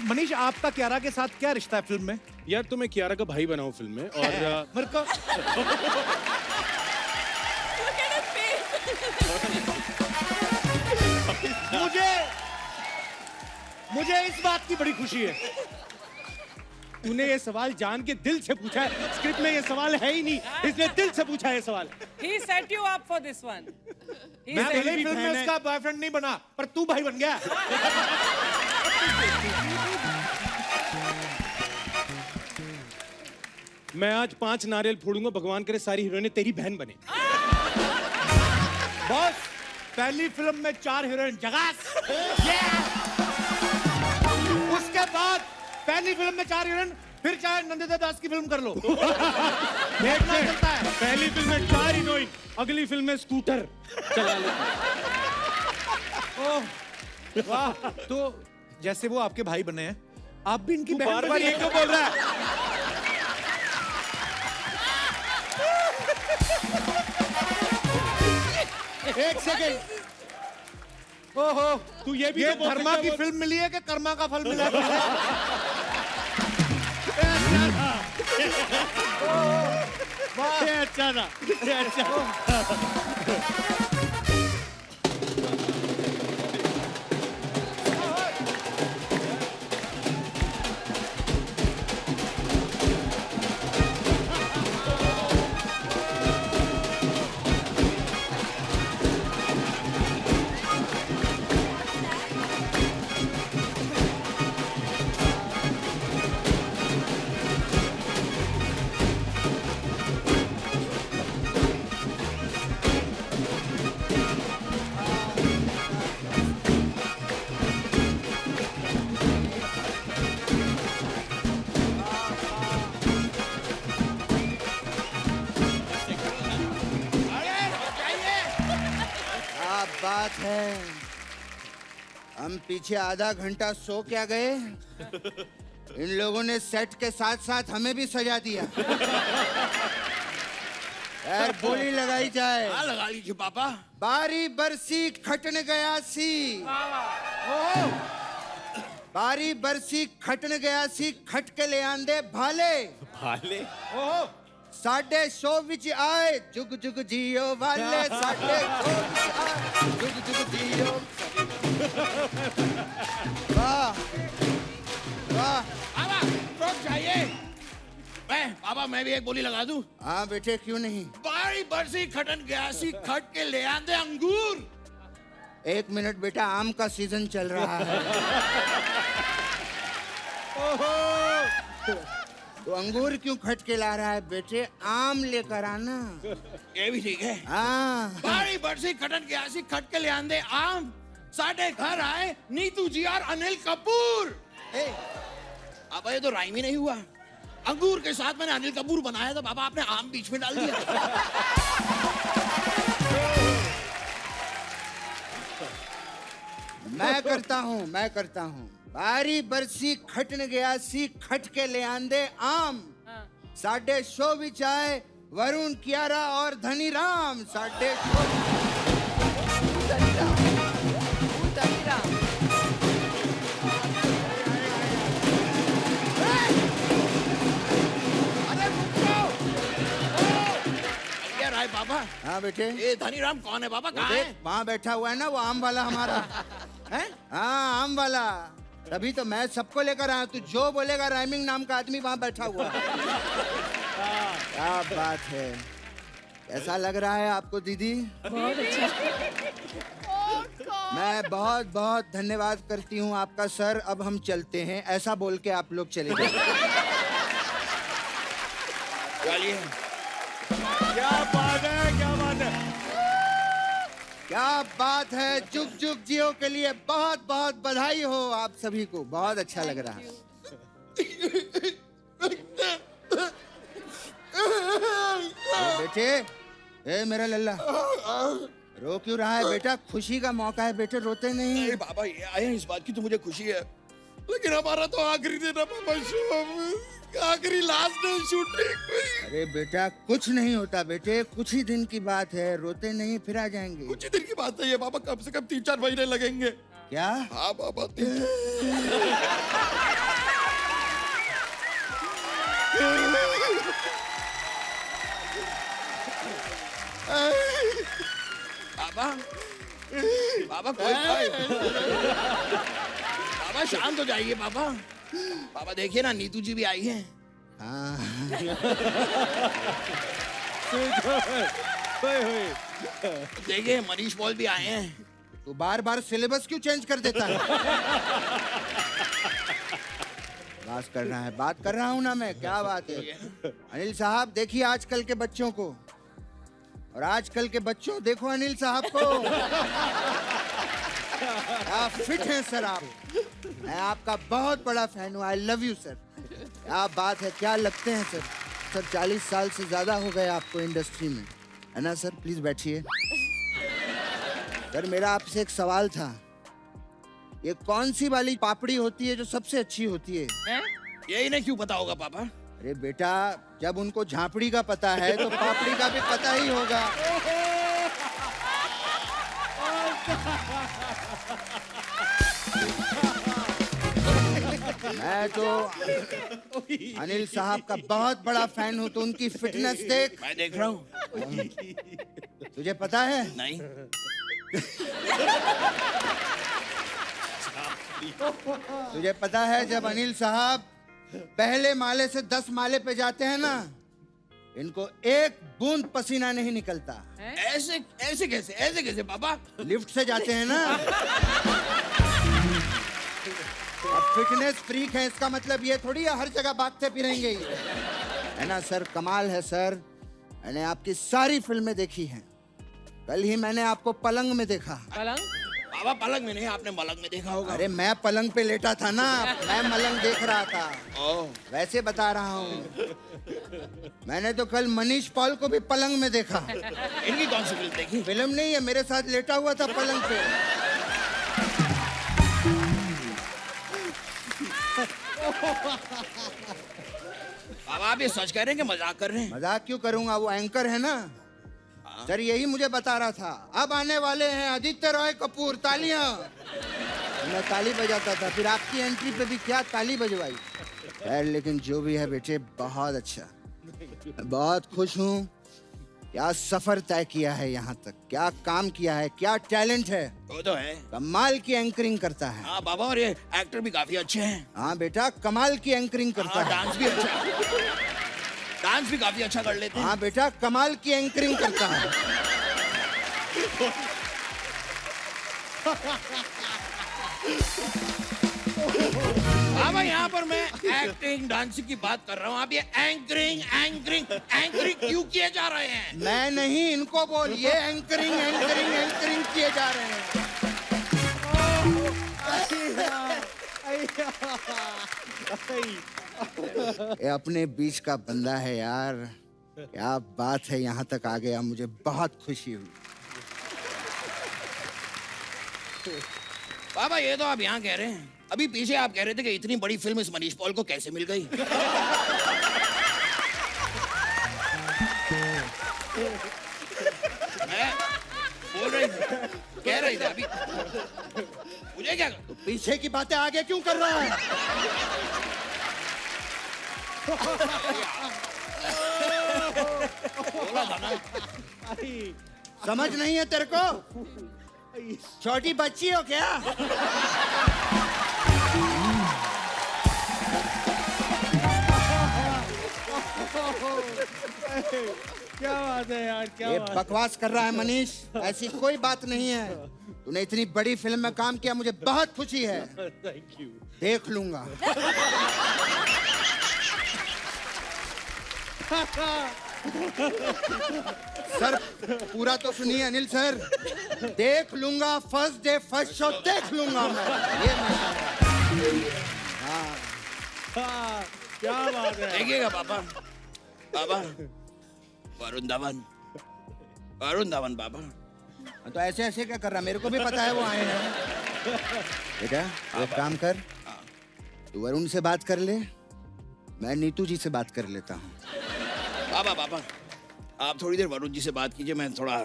मनीष आपका कियारा के साथ क्या रिश्ता है फिल्म में? यार तो मैं कियारा का भाई बना हूँ फिल्म में, और मेरे को मुझे इस बात की बड़ी खुशी है। तूने ये सवाल जान के दिल से पूछा है, स्क्रिप्ट में ये सवाल है ही नहीं, इसने दिल से पूछा है सवाल। He set you up for this one. मैं पहले फिल्म में उसका बॉयफ्रेंड नहीं बना, पर तू भाई बन गया। मैं आज 5 नारियल फोड़ूंगा, भगवान करे सारी हीरोइनें तेरी बहन बने। बॉस पहली फिल्म में 4 हीरोइन जगास, उसके बाद पहली फिल्म में 4 हीरोइन, फिर चाहे नंदिता दास की फिल्म कर लो। देखना चलता है। पहली फिल्म में 4 हीरोइन, अगली फिल्म में स्कूटर चला लो। ओह वाह, तो जैसे वो आपके भाई बने हैं, आप भी इनकी बहन बार-बार बनिए। ये क्यों बोल रहा है? एक सेकंड, ओहो तू ये भी ये तो बोल धर्मा सकता की है, फिल्म मिली है कि कर्मा का फल मिला है? ये अच्छा था, ये अच्छा। बात है। हम पीछे आधा घंटा सो क्या गए, इन लोगों ने सेट के साथ साथ हमें भी सजा दिया। यार बोली लगाई जाए। हाँ लगा लीजिए पापा। बारी बरसी खटन गया सी, बारी बरसी खटन गया सी, खट के ले आंदे भाले भाले साढ़े शो विच आए, जुग जुग जियो वाले, साढ़े शो विच आए, जुग जुग जियो। वाह वाह। पापा रुक जाइए। पापा मैं भी एक बोली लगा दूं? हाँ बेटे क्यों नहीं। बारी बरसी खटन गयासी, खट के ले आंदे अंगूर। 1 मिनट बेटा, आम का सीजन चल रहा है। तो अंगूर क्यों खट के ला रहा है बेटे, आम लेकर आना। ये भी ठीक है। हाँ बारी बरसी खटन गयासी, खट के ले आंदे आम, साढ़े घर आए नीतू जी और अनिल कपूर। पापा ये तो राइम ही नहीं हुआ। अंगूर के साथ मैंने अनिल कपूर बनाया था, पापा आपने आम बीच में डाल दिया। मैं करता हूँ। बारी बरसी खटन गया सी, खट के ले आंदे आम, साढ़े शो विच आए वरुण कियारा और धनी राम, साढ़े शो। राय पापा। हाँ बेटे। ये धनीराम कौन है पापा, कहाँ है? वहाँ बैठा हुआ है ना, वो आम वाला हमारा है। हाँ आम वाला, तभी तो मैं सबको लेकर आया। तू जो बोलेगा राइमिंग नाम का आदमी वहाँ बैठा हुआ है। क्या बात है, कैसा लग रहा है आपको दीदी? बहुत अच्छा। मैं बहुत बहुत धन्यवाद करती हूँ आपका सर। अब हम चलते हैं, ऐसा बोल के आप लोग चले गए। चलिए। क्या बात है, क्या बात है, क्या बात है। जुग जुग जियो के लिए बहुत बहुत बधाई हो आप सभी को। बहुत अच्छा लग रहा है। बेटे, ए मेरा लल्ला, रो क्यों रहा है बेटा? खुशी का मौका है बेटे, रोते नहीं। अरे बाबा ये आए हैं, इस बात की तो मुझे खुशी है, लेकिन हमारा तो आखिरी दिन है पापा, शो आखिरी लास्ट डे शूटिंग। अरे बेटा कुछ नहीं होता बेटे, कुछ ही दिन की बात है, रोते नहीं, फिर आ जाएंगे। कुछ ही दिन की बात है ये पापा, कम से कम 3-4 महीने लगेंगे। क्या? हाँ पापा। पापा पापा कोई पापा शांत हो जाइए पापा। पापा देखिए ना, नीतू जी भी आई हैं। हाँ। देखिए मनीष पॉल भी आए हैं। तो बार बार सिलेबस क्यों चेंज कर देता है? बात कर रहा है, बात कर रहा हूँ ना मैं। क्या बात है अनिल साहब, देखिए आजकल के बच्चों को, और आजकल के बच्चों देखो अनिल साहब को। क्या फिट हैं सर आप। मैं आपका बहुत बड़ा फैन हूँ। आई लव यू सर। क्या बात है, क्या लगते हैं सर। सर 40 साल से ज्यादा हो गए आपको इंडस्ट्री में, है ना सर? प्लीज बैठिए। सर मेरा आपसे एक सवाल था, ये कौन सी वाली पापड़ी होती है जो सबसे अच्छी होती है? ये इन्हें क्यों पता होगा पापा? अरे बेटा, जब उनको झांपड़ी का पता है तो पापड़ी का भी पता ही होगा। मैं तो अनिल साहब का बहुत बड़ा फैन हूँ, तो उनकी फिटनेस देख। मैं देख रहा हूँ। तुझे पता है? नहीं। तुझे पता है जब अनिल साहब पहले माले से 10 माले पे जाते हैं ना, इनको एक बूंद पसीना नहीं निकलता। ऐसे ऐसे कैसे, ऐसे कैसे पापा? लिफ्ट से जाते हैं ना। अब फिटनेस फ्रीक है, इसका मतलब ये थोड़ी है हर जगह भागते फिरेंगे ही, है ना सर? कमाल है सर। मैंने आपकी सारी फिल्में देखी हैं। कल ही मैंने आपको पलंग में देखा। पलंग? बाबा पलंग में नहीं, आपने मलंग में देखा होगा। अरे मैं पलंग पे लेटा था ना, मैं मलंग देख रहा था। ओह, वैसे बता रहा हूँ। मैंने तो कल मनीष पॉल को भी पलंग में देखा। इनकी कौन सी फिल्म देखी? फिल्म नहीं है, मेरे साथ लेटा हुआ था पलंग पे। बाबा आप ये सच कह रहे हैं कि मजाक कर रहे हैं? मजाक क्यों करूंगा, वो एंकर है ना सर, यही मुझे बता रहा था। अब आने वाले हैं आदित्य रॉय कपूर, तालियां। मैं ताली बजाता था, फिर आपकी एंट्री पे भी क्या ताली बजवाई। खैर लेकिन जो भी है बेटे, बहुत अच्छा, मैं बहुत खुश हूँ। क्या सफर तय किया है यहाँ तक, क्या काम किया है, क्या टैलेंट है। वो तो है, कमाल की एंकरिंग करता है। हाँ बाबा, और ये एक्टर भी काफी अच्छे हैं। हाँ बेटा, कमाल की एंकरिंग करता है। डांस भी अच्छा, डांस भी काफी अच्छा कर लेते हैं। हाँ बेटा, कमाल की एंकरिंग करता है। बाबा यहाँ पर मैं एक्टिंग डांसिंग की बात कर रहा हूँ, आप ये एंकरिंग एंकरिंग एंकरिंग क्यों किए जा रहे हैं? मैं नहीं, इनको बोल, ये एंकरिंग एंकरिंग एंकरिंग किए जा रहे हैं। ये अपने बीच का बंदा है यार, क्या बात है, यहाँ तक आ गया, मुझे बहुत खुशी हुई। बाबा ये तो आप यहाँ कह रहे हैं, अभी पीछे आप कह रहे थे कि इतनी बड़ी फिल्म इस मनीष पॉल को कैसे मिल गई। मैं बोल रही कह रही थी अभी, मुझे क्या तो पीछे की बातें आगे क्यों कर रहा है? बोला था ना। समझ नहीं है तेरे को? छोटी बच्ची हो क्या? क्या बात है यार, क्या ये बात है। बकवास कर रहा है मनीष, ऐसी कोई बात नहीं है। तूने इतनी बड़ी फिल्म में काम किया, मुझे बहुत खुशी है। Thank you. देख लूंगा। सर पूरा तो सुनिए अनिल सर, देख लूंगा, फर्स्ट डे फर्स्ट शो देख लूंगा मैं। ये मैं हाँ, क्या बात है। देखिएगा पापा, बाबा वरुण धवन, वरुण धवन बाबा। तो ऐसे ऐसे क्या कर रहा, मेरे को भी पता है वो आए हैं। बेटा एक काम कर, तू वरुण से बात कर ले, मैं नीतू जी से बात कर लेता हूँ। बाबा बाबा आप थोड़ी देर वरुण जी से बात कीजिए, मैं थोड़ा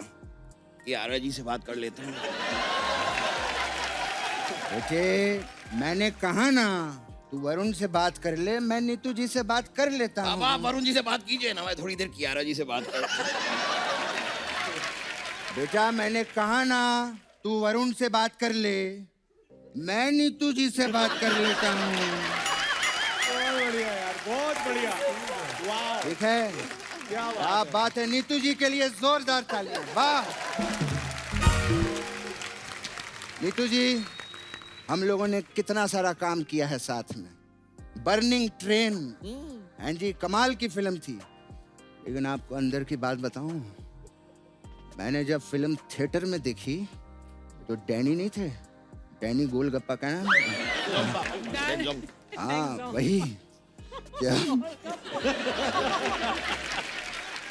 कियारा जी से बात कर लेता हूँ। बेटे मैंने कहा ना, तू वरुण से बात कर ले, मैं नीतू जी से बात कर लेता हूँ। बाबा आप वरुण जी से बात कीजिए ना, मैं थोड़ी देर कियारा जी से बात कर। बेटा मैंने कहा ना, तू वरुण से बात कर ले, मैं नीतू जी से बात कर लेता हूँ। बहुत बढ़िया यार, बहुत बढ़िया। वाह, ठीक है, क्या बात है। नीतू जी के लिए जोरदार तालियां। वाह नीतू जी, हम लोगों ने कितना सारा काम किया है साथ में। बर्निंग ट्रेन, हाँ जी, कमाल की फिल्म थी। लेकिन आपको अंदर की बात बताऊं, मैंने जब फिल्म थिएटर में देखी तो डैनी नहीं थे, डैनी गोलगप्पा का नाम, हाँ वही।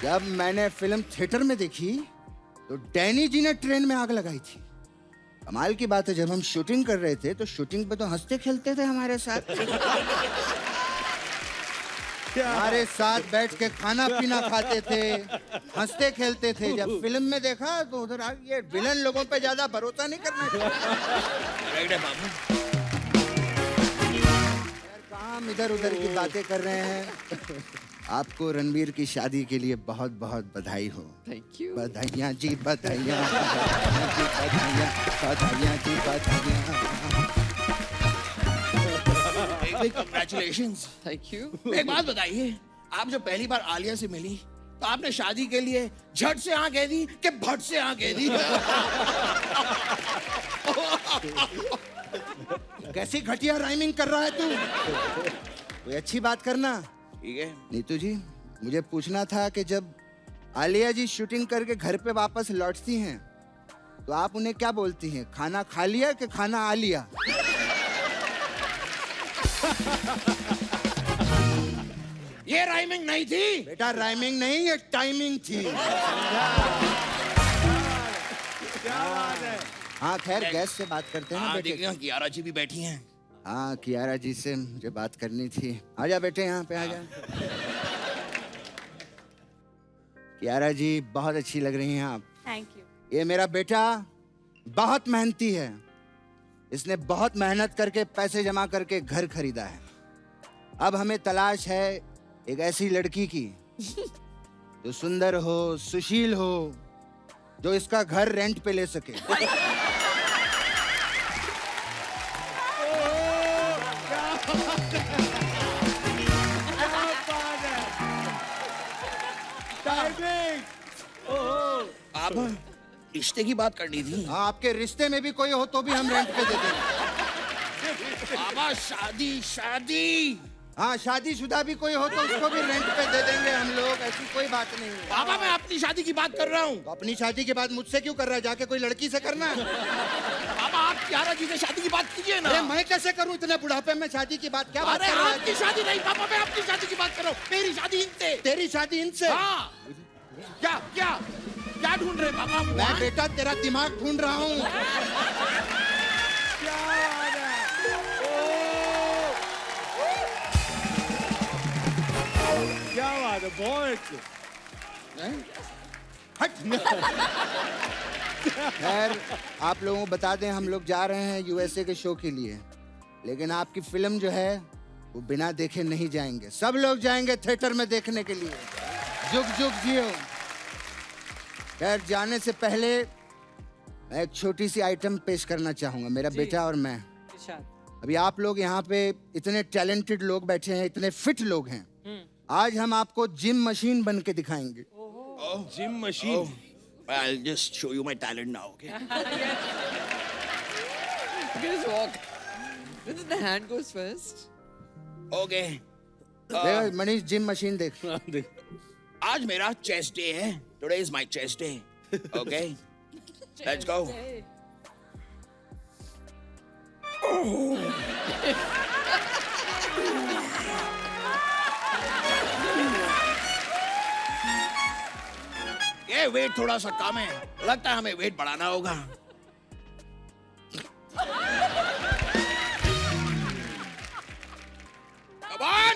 जब मैंने फिल्म थिएटर में देखी तो डैनी जी ने ट्रेन में आग लगाई थी। कमाल की बात है, जब हम शूटिंग कर रहे थे तो शूटिंग पे तो हंसते खेलते थे हमारे साथ। हमारे साथ बैठ के खाना पीना खाते थे, हंसते खेलते थे। जब फिल्म में देखा तो उधर ये विलन लोगों पे ज्यादा भरोसा नहीं करना चाहिए। कहाँ हम इधर उधर की बातें कर रहे हैं। आपको रणबीर की शादी के लिए बहुत बहुत बधाई हो। Thank you. बधाइयाँ जी, बधाइयाँ, बधाइयाँ, बधाइयाँ जी, बधाइयाँ। Congratulations। Thank you. एक बात बताइए, आप जब पहली बार आलिया से मिली तो आपने शादी के लिए झट से हाँ कह दी कि भट से हाँ कह दी? कैसी घटिया राइमिंग कर रहा है तू? कोई अच्छी बात करना। ठीक है नीतू जी, मुझे पूछना था कि जब आलिया जी शूटिंग करके घर पे वापस लौटती हैं तो आप उन्हें क्या बोलती हैं? खाना खा लिया कि खाना आ लिया? ये राइमिंग नहीं थी बेटा, राइमिंग नहीं, ये टाइमिंग थी। हाँ खैर, गेस्ट से बात करते हैं ना बेटे। देखिए कियारा जी भी बैठी हैं। हाँ, कियारा जी से मुझे बात करनी थी। आजा बेटे, यहाँ पे आजा। कियारा जी, बहुत अच्छी लग रही हैं आप। Thank you. ये मेरा बेटा बहुत मेहनती है। इसने बहुत मेहनत करके पैसे जमा करके घर खरीदा है। अब हमें तलाश है एक ऐसी लड़की की जो सुंदर हो, सुशील हो, जो इसका घर रेंट पे ले सके। आप रिश्ते की बात करनी थी। हाँ, आपके रिश्ते में भी कोई हो तो भी हम रेंट पे दे देंगे। बाबा शादी शादी। हाँ, शादीशुदा भी कोई हो तो उसको भी रेंट पे दे देंगे हम लोग, ऐसी कोई बात नहीं है। बाबा मैं अपनी शादी की बात कर रहा हूँ। तो अपनी शादी के बाद मुझसे क्यों कर रहा है? जाके कोई लड़की से करना। बाबा आप कियारा जी से शादी की बात कीजिए ना। अरे मैं कैसे करूँ इतने बुढ़ापे में शादी की बात? क्या बात अरे कर रहा आपकी है? शादी नहीं पापा, मैं अपनी शादी की बात कर रहा हूँ। मेरी शादी इनसे। तेरी शादी इनसे? हाँ। क्या क्या क्या ढूंढ रहे पापा? मैं बेटा तेरा दिमाग ढूंढ रहा हूँ। क्या बात है, बहुत। खैर, आप लोगों को बता दें, हम लोग जा रहे हैं यूएसए के शो के लिए, लेकिन आपकी फिल्म जो है वो बिना देखे नहीं जाएंगे। सब लोग जाएंगे थिएटर में देखने के लिए। जुग जुग जियो। खैर, जाने से पहले मैं एक छोटी सी आइटम पेश करना चाहूंगा, मेरा बेटा और मैं। अभी आप लोग यहाँ पे इतने टैलेंटेड लोग बैठे हैं, इतने फिट लोग हैं। आज हम आपको जिम मशीन बन के दिखाएंगे। Gym machine. I'll just show you my talent now, okay? Just walk. The hand goes first. Okay. देख मनीष, जिम मशीन देख। आज मेरा चेस्ट डे है। Today is my chest day. Okay. Let's go. ये wait थोड़ा सा कम है, लगता है हमें वेट बढ़ाना होगा। Come on,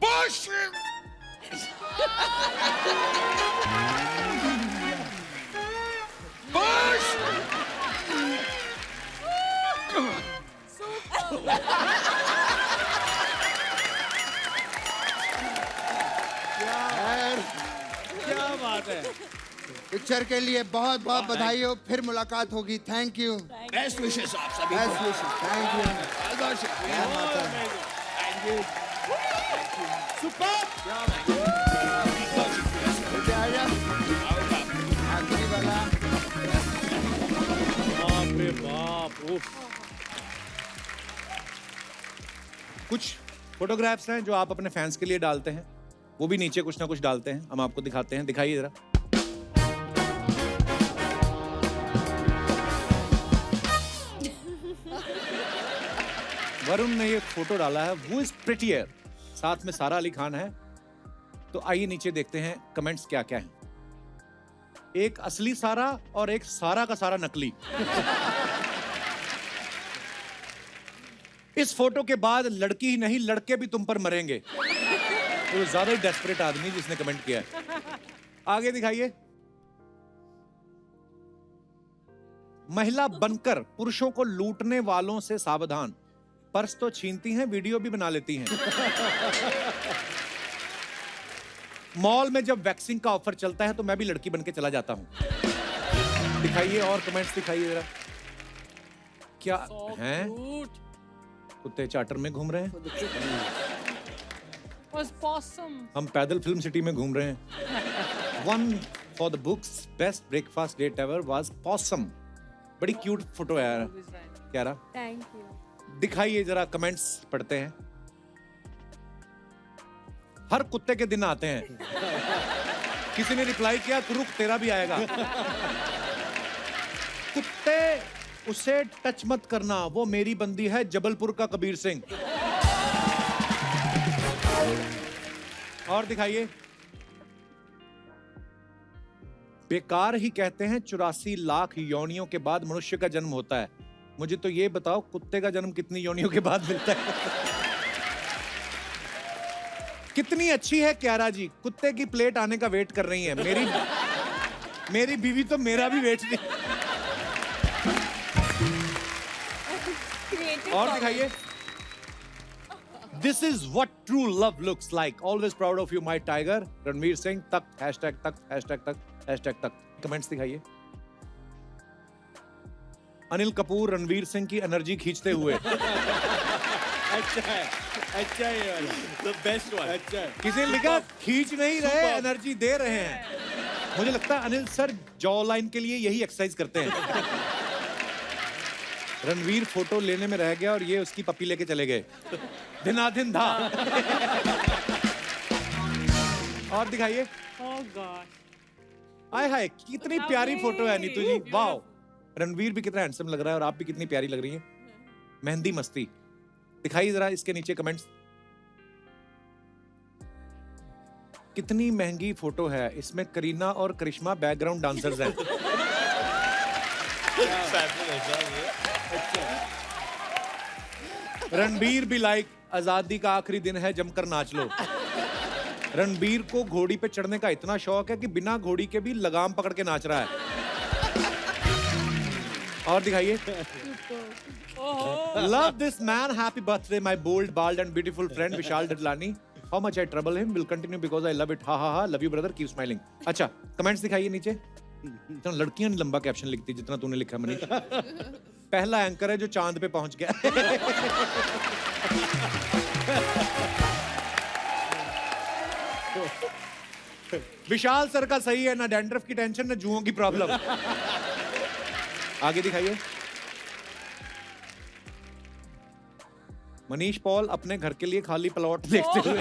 push. Push. क्या बात है। पिक्चर के लिए बहुत बहुत बधाई हो। फिर मुलाकात होगी। Thank you. बेस्ट विशेस आप सभी बेस्ट को। विशेस। Thank you. बहुत शुक्रिया। Thank you. आखिरी वाला। बाप रे बाप। उफ। कुछ फोटोग्राफ्स हैं जो आप अपने फैंस के लिए डालते हैं, वो भी नीचे कुछ ना कुछ डालते हैं, हम आपको दिखाते हैं। दिखाइए जरा। वरुण ने ये फोटो डाला है, वो इज प्रिटियर, साथ में सारा अली खान है। तो आइए नीचे देखते हैं कमेंट्स क्या क्या हैं। एक असली सारा और एक सारा का सारा नकली। इस फोटो के बाद लड़की ही नहीं लड़के भी तुम पर मरेंगे। तो ज्यादा ही डेस्परेट आदमी जिसने कमेंट किया है। आगे दिखाइए। महिला बनकर पुरुषों को लूटने वालों से सावधान, पर्स तो छीनती हैं, वीडियो भी बना लेती हैं। मॉल में जब वैक्सिंग का ऑफर चलता है तो मैं भी लड़की बनके चला जाता हूं। दिखाइए और कमेंट्स दिखाइए जरा। क्या हैं? कुत्ते चार्टर में घूम रहे हैं। Was possum. हम पैदल फिल्म सिटी में घूम रहे हैं। One for the books, best breakfast date ever was possum. बड़ी क्यूट फोटो है यार। क्या रहा? Thank you. दिखाइए जरा, कमेंट्स पढ़ते हैं। हर कुत्ते के दिन आते हैं। किसी ने रिप्लाई किया, तू रुक तेरा भी आएगा। कुत्ते उसे टच मत करना, वो मेरी बंदी है जबलपुर का कबीर सिंह। और दिखाइए। बेकार ही कहते हैं 84 लाख योनियों के बाद मनुष्य का जन्म होता है। मुझे तो ये बताओ कुत्ते का जन्म कितनी योनियों के बाद मिलता है? कितनी अच्छी है क्यारा जी, कुत्ते की प्लेट आने का वेट कर रही है। मेरी बीवी तो मेरा भी वेट नहीं। और दिखाइए। This is what true love looks like. Always proud of you, my tiger. Ranveer Singh तक हैशटैग तक हैशटैग तक हैशटैग तक। कमेंट्स दिखाइए। अनिल कपूर रणवीर सिंह की एनर्जी खींचते हुए। अच्छा है ये वाला, the best one। अच्छा है। किसी ने लिखा खींच नहीं रहे, एनर्जी दे रहे हैं। मुझे लगता है अनिल सर जॉ लाइन के लिए यही एक्सरसाइज करते हैं। रणवीर फोटो लेने में रह गया और ये उसकी पपी लेके चले गए। दिनादिन धा। और दिखाइए। Oh God. आय हाय कितनी प्यारी फोटो है नीतू जी, वाओ। रणवीर भी कितना हैंडसम लग रहा है और आप भी कितनी प्यारी लग रही हैं। मेहंदी मस्ती। दिखाइए जरा इसके नीचे कमेंट्स। कितनी महंगी फोटो है, इसमें करीना और करिश्मा बैकग्राउंड डांसर्स हैं। रणबीर भी लाइक आजादी का आखिरी दिन है जमकर नाच लो। रणबीर को घोड़ी पे चढ़ने का इतना शौक है कि बिना घोड़ी के भी लगाम पकड़ के नाच रहा है। और दिखाइए। Love this man, happy birthday my bold bald and beautiful friend Vishal Dadlani. How much I trouble him, will continue because I love it, ha ha ha, love you brother, keep smiling. अच्छा कमेंट्स दिखाइए नीचे। इतना लड़कियां नहीं लंबा caption लिखती जितना तूने लिखा मनीष। पहला एंकर है जो चांद पे पहुंच गया। विशाल सर का सही है, ना डैंड्रफ की टेंशन ना जुओं की प्रॉब्लम। आगे दिखाइए। मनीष पॉल अपने घर के लिए खाली प्लॉट देखते हुए।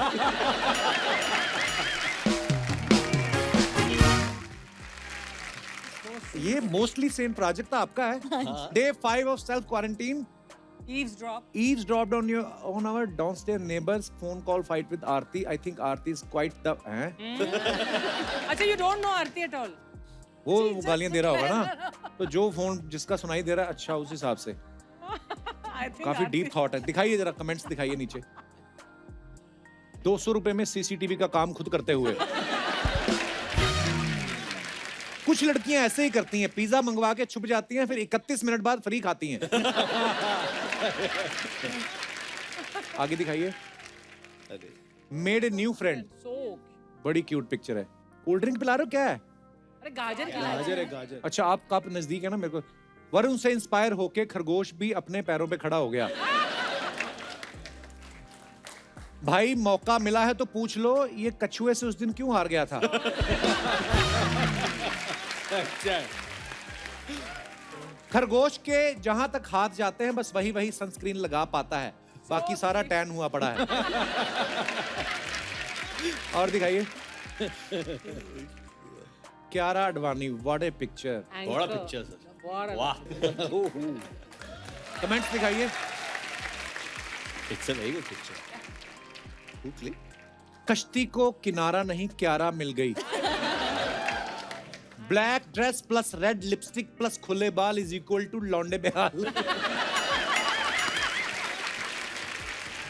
ये मोस्टली सेम प्रोजेक्ट आपका है। Day 5 of self quarantine. Eavesdropped on our downstairs neighbor's phone call fight with Aarti. I think Aarti is quite the अच्छा, you don't know Aarti at all. वो गालियां दे रहा होगा ना, तो जो फोन जिसका सुनाई दे रहा है, अच्छा उस हिसाब से। I think काफी Aarti- डीप थॉट है। दिखाइए जरा कमेंट्स दिखाइए नीचे। 200 रुपए में सीसीटीवी का काम खुद करते हुए। कुछ लड़कियां ऐसे ही करती हैं, पिज्जा मंगवा के छुप जाती हैं, फिर 31 मिनट बाद फ्री खाती हैं। आगे दिखाइए। मेड ए न्यू फ्रेंड, बड़ी क्यूट पिक्चर है। कोल्ड ड्रिंक पिला रहे हो क्या है? अरे गाजर है गाजर। अच्छा आप नजदीक है ना मेरे को। वरुण से इंस्पायर होके खरगोश भी अपने पैरों पे खड़ा हो गया। भाई मौका मिला है तो पूछ लो, ये कछुए से उस दिन क्यों हार गया था? अच्छा है। खरगोश के जहां तक हाथ जाते हैं बस वही सनस्क्रीन लगा पाता है, बाकी सारा टैन हुआ पड़ा है। और दिखाइए। क्यारा अडवाणी, व्हाट ए पिक्चर। बड़ा पिक्चर सर, वाह। कमेंट्स दिखाइए। It's a very good picture. कश्ती को किनारा नहीं क्यारा मिल गई। Black dress plus red lipstick plus खुले बाल इज इक्वल टू लौंडे बेहाल।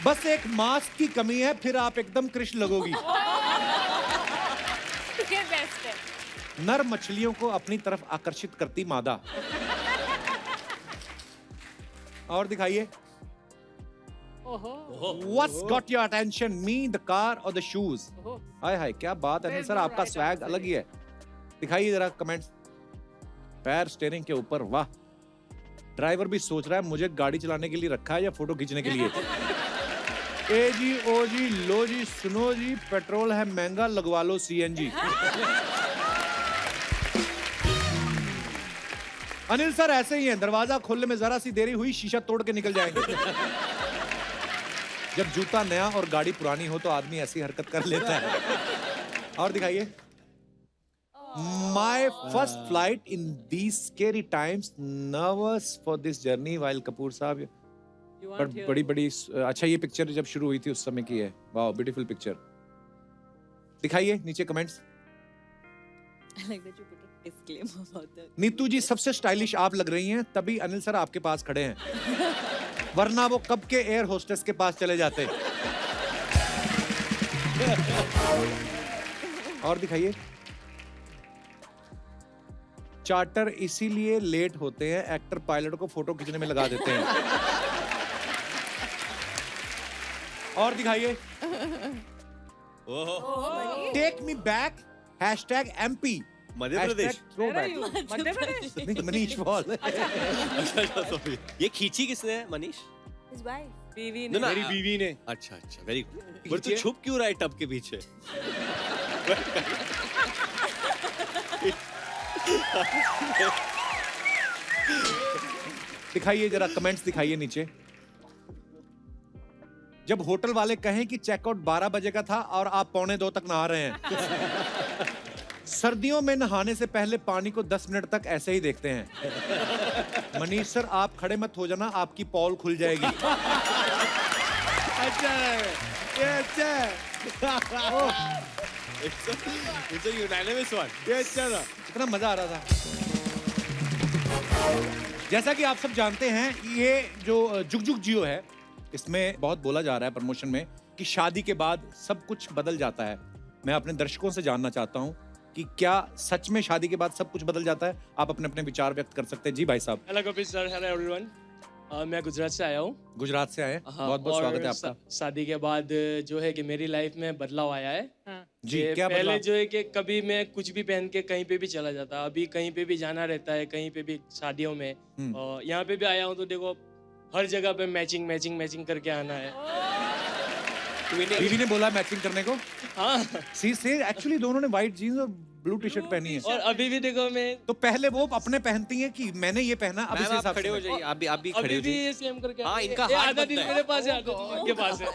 बस एक मास्क की कमी है, फिर आप एकदम कृष्ण लगोगी। ये बेस्ट है। नर मछलियों को अपनी तरफ आकर्षित करती मादा। और दिखाइए। What's got your attention? Me, the car or the shoes? हाय हाय क्या बात है सर, आपका स्वैग अलग ही है। दिखाइए जरा कमेंट्स। पैर स्टीयरिंग के ऊपर, वाह। ड्राइवर भी सोच रहा है मुझे गाड़ी चलाने के लिए रखा है या फोटो खींचने के लिए। ए जी ओ जी लो जी सुनो जी, पेट्रोल है महंगा, लगवा लो सीएनजी। अनिल सर ऐसे ही हैं, दरवाजा खोलने में जरा सी देरी हुई शीशा तोड़ के निकल जाएंगे। जब जूता नया और गाड़ी पुरानी हो तो आदमी ऐसी हरकत कर लेता है। और दिखाइए। My first flight in these scary times. Nervous for this journey while Kapoor साहब. पर बड़ी अच्छा ये पिक्चर जब शुरू हुई थी उस समय की है. Wow, beautiful picture. दिखाइए नीचे comments. I like that you put a disclaimer about that. Neetu ji सबसे स्टाइलिश आप लग रही हैं, तभी अनिल सर आपके पास खड़े हैं. वरना वो कब के एयर होस्टेस के पास चले जाते. और दिखाइए. चार्टर इसीलिए लेट होते हैं, एक्टर पायलट को फोटो खींचने में लगा देते हैं. और दिखाइए. Take me back #MP Madhya Pradesh. Madhya Pradesh Manish ball. ये खींची किसने है मनीष? His wife. बीवी No, ने no, मेरी बीवी ने. अच्छा अच्छा, वेरी गुड. पर तू छुप क्यों रहा है टब के पीछे? दिखाइए जरा कमेंट्स दिखाइए नीचे. जब होटल वाले कहें कि चेकआउट 12 बजे का था और आप 1:45 तक नहा रहे हैं. सर्दियों में नहाने से पहले पानी को 10 मिनट तक ऐसे ही देखते हैं. मनीष सर आप खड़े मत हो जाना, आपकी पॉल खुल जाएगी. अच्छा है. ये अच्छा है. It's a unanimous one. ये अच्छा था. कितना मजा आ रहा था. जैसा कि आप सब जानते हैं, ये जो जुग जुग जियो है, इसमें बहुत बोला जा रहा है प्रमोशन में कि शादी के बाद सब कुछ बदल जाता है. मैं अपने दर्शकों से जानना चाहता हूं कि क्या सच में शादी के बाद सब कुछ बदल जाता है? आप अपने अपने विचार व्यक्त कर सकते हैं. जी भाई साहब. Hello Kapil sir, hello everyone. मैं गुजरात से आया हूँ. गुजरात से आए हैं. हाँ, बहुत बहुत और स्वागत है आपका. शादी के बाद जो है कि मेरी लाइफ में बदलाव आया है. जी कि क्या पहले बदलाव? जो है कि कभी मैं कुछ भी पहन के कहीं पे भी चला जाता. अभी कहीं पे भी जाना रहता है, कहीं पे भी शादियों में. और यहाँ पे भी आया हूँ तो देखो हर जगह पे मैचिंग मैचिंग मैचिंग करके आना है. बीवी ने बोला मैचिंग करने को. हाँ. सी से एक्चुअली दोनों ने व्हाइट जीन्स और ब्लू टी शर्ट पहनी है. और अभी भी देखो मैं तो पहले वो अपने पहनती हैं कि मैंने ये पहना, अब इस हिसाब खड़े हो से. जाइए. आप भी खड़े अभी हो भी जाइए. ये सेम करके हाँ, आते हैं. इनका ये हाथ आधा दिन बनता है. मेरे पास है, आधा दिन इनके पास है.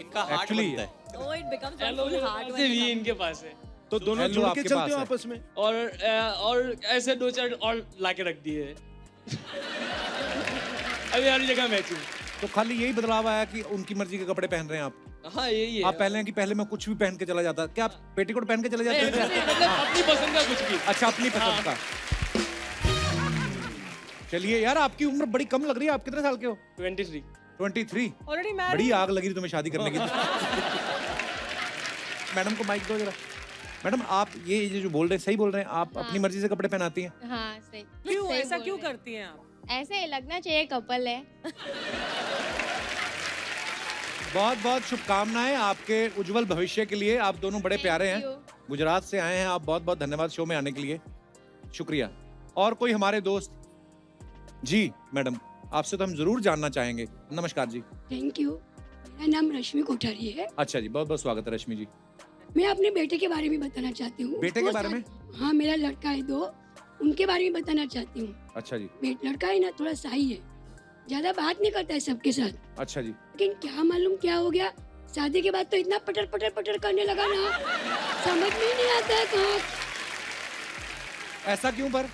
इनका हार्ट Actually, बनता है. Oh, it becomes a hello full मेरे heart पास when है, it भी comes. इनके पास है. तो दोनों हेलो जुड़ के आपके चलते पास हो है. आपस में. और ऐसे 2-4 और लाके रख दिए. अभी हर जगह मैचिंग. तो खाली यही बदलाव आया कि उनकी मर्जी के कपड़े पहन रहे हैं आप. हाँ यही है. आप पहले हैं कि पहले मैं कुछ भी पहन के चला जाता. क्या आप पेटीकोट पहन के चले जाते नहीं, हैं? मतलब अपनी पसंद का कुछ भी. अच्छा, अपनी पसंद का. चलिए यार, आपकी उम्र बड़ी कम लग रही है. आप कितने साल के हो? 23. 23. Already married. बड़ी आग लगी थी तुम्हें शादी करने की. मैडम को माइक दो जरा. मैडम आप ये जो बोल रहे हैं सही बोल रहे हैं. आप अपनी मर्जी से कपड़े पहनाती हैं. हाँ सही. क्यों सही ऐसा बोल क्यों रहे हैं. करती हैं आप? ऐसे लगना चाहिए कपल है. बहुत बहुत शुभकामनाएं आपके उज्जवल भविष्य के लिए. आप दोनों बड़े प्यारे हैं. गुजरात से आए हैं आप. बहुत बहुत धन्यवाद शो में आने के लिए. शुक्रिया. और कोई हमारे दोस्त? जी मैडम, आपसे तो हम जरूर जानना चाहेंगे. नमस्कार जी. Thank you. मेरा नाम रश्मि कोठारी है. अच्छा जी, बहुत बहुत स्वागत है रश्मि जी. मैं अपने बेटे के बारे में बताना चाहती हूँ. बेटे के बारे में? हाँ, मेरा लड़का है 2. उनके बारे में बताना चाहती हूँ. अच्छा जी. लड़का है ना, थोड़ा शाही है, ज्यादा बात नहीं करता है सबके साथ. अच्छा जी. लेकिन क्या मालूम क्या हो गया, शादी के बाद तो इतना पटर पटर पटर करने लगा ना, समझ में ही नहीं आता है कहाँ. ऐसा क्यों? पर